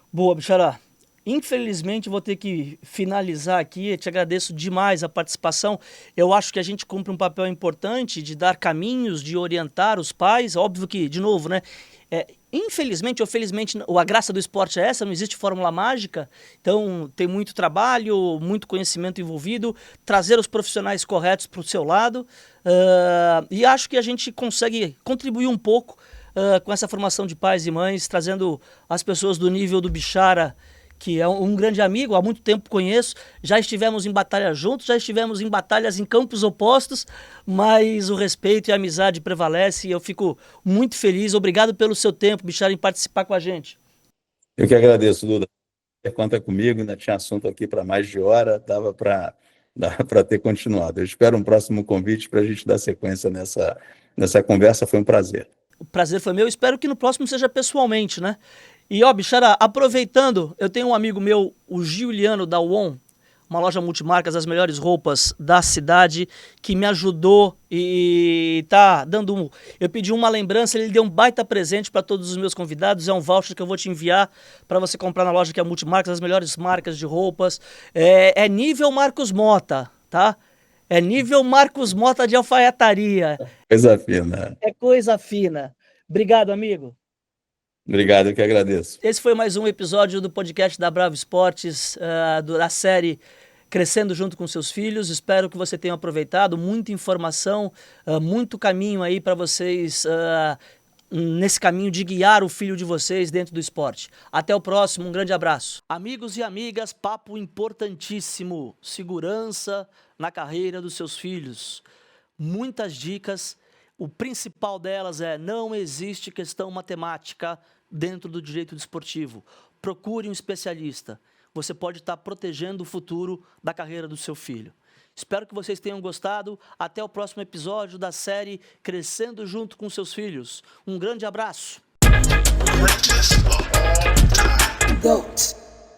Boa, Bichará. Infelizmente, vou ter que finalizar aqui. Eu te agradeço demais a participação. Eu acho que a gente cumpre um papel importante de dar caminhos, de orientar os pais. Óbvio que, de novo, né? Infelizmente ou felizmente, a graça do esporte é essa, não existe fórmula mágica. Então, tem muito trabalho, muito conhecimento envolvido, trazer os profissionais corretos para o seu lado. E acho que a gente consegue contribuir um pouco com essa formação de pais e mães, trazendo as pessoas do nível do Bichara, que é um grande amigo, há muito tempo conheço, já estivemos em batalha juntos, já estivemos em batalhas em campos opostos, mas o respeito e a amizade prevalece e eu fico muito feliz. Obrigado pelo seu tempo, Bichara, em participar com a gente.
Eu que agradeço, Duda. Conta comigo, ainda tinha assunto aqui para mais de hora, dava para ter continuado. Eu espero um próximo convite para a gente dar sequência nessa conversa, foi um prazer.
O prazer foi meu, espero que no próximo seja pessoalmente, né? E ó, Bichara, aproveitando, eu tenho um amigo meu, o Giuliano da UON, uma loja multimarcas, as melhores roupas da cidade, que me ajudou e tá dando eu pedi uma lembrança, ele deu um baita presente para todos os meus convidados, é um voucher que eu vou te enviar para você comprar na loja que é a Multimarcas, as melhores marcas de roupas, é nível Marcos Mota, tá? É nível Marcos Mota de alfaiataria.
Coisa fina.
É coisa fina. Obrigado, amigo.
Obrigado, eu que agradeço.
Esse foi mais um episódio do podcast da Bravo Esportes, da série Crescendo Junto com Seus Filhos. Espero que você tenha aproveitado. Muita informação, muito caminho aí para vocês nesse caminho de guiar o filho de vocês dentro do esporte. Até o próximo, um grande abraço. Amigos e amigas, papo importantíssimo. Segurança na carreira dos seus filhos. Muitas dicas. O principal delas é: não existe questão matemática dentro do direito desportivo. Procure um especialista. Você pode estar protegendo o futuro da carreira do seu filho. Espero que vocês tenham gostado. Até o próximo episódio da série Crescendo Junto com Seus Filhos. Um grande abraço. Go.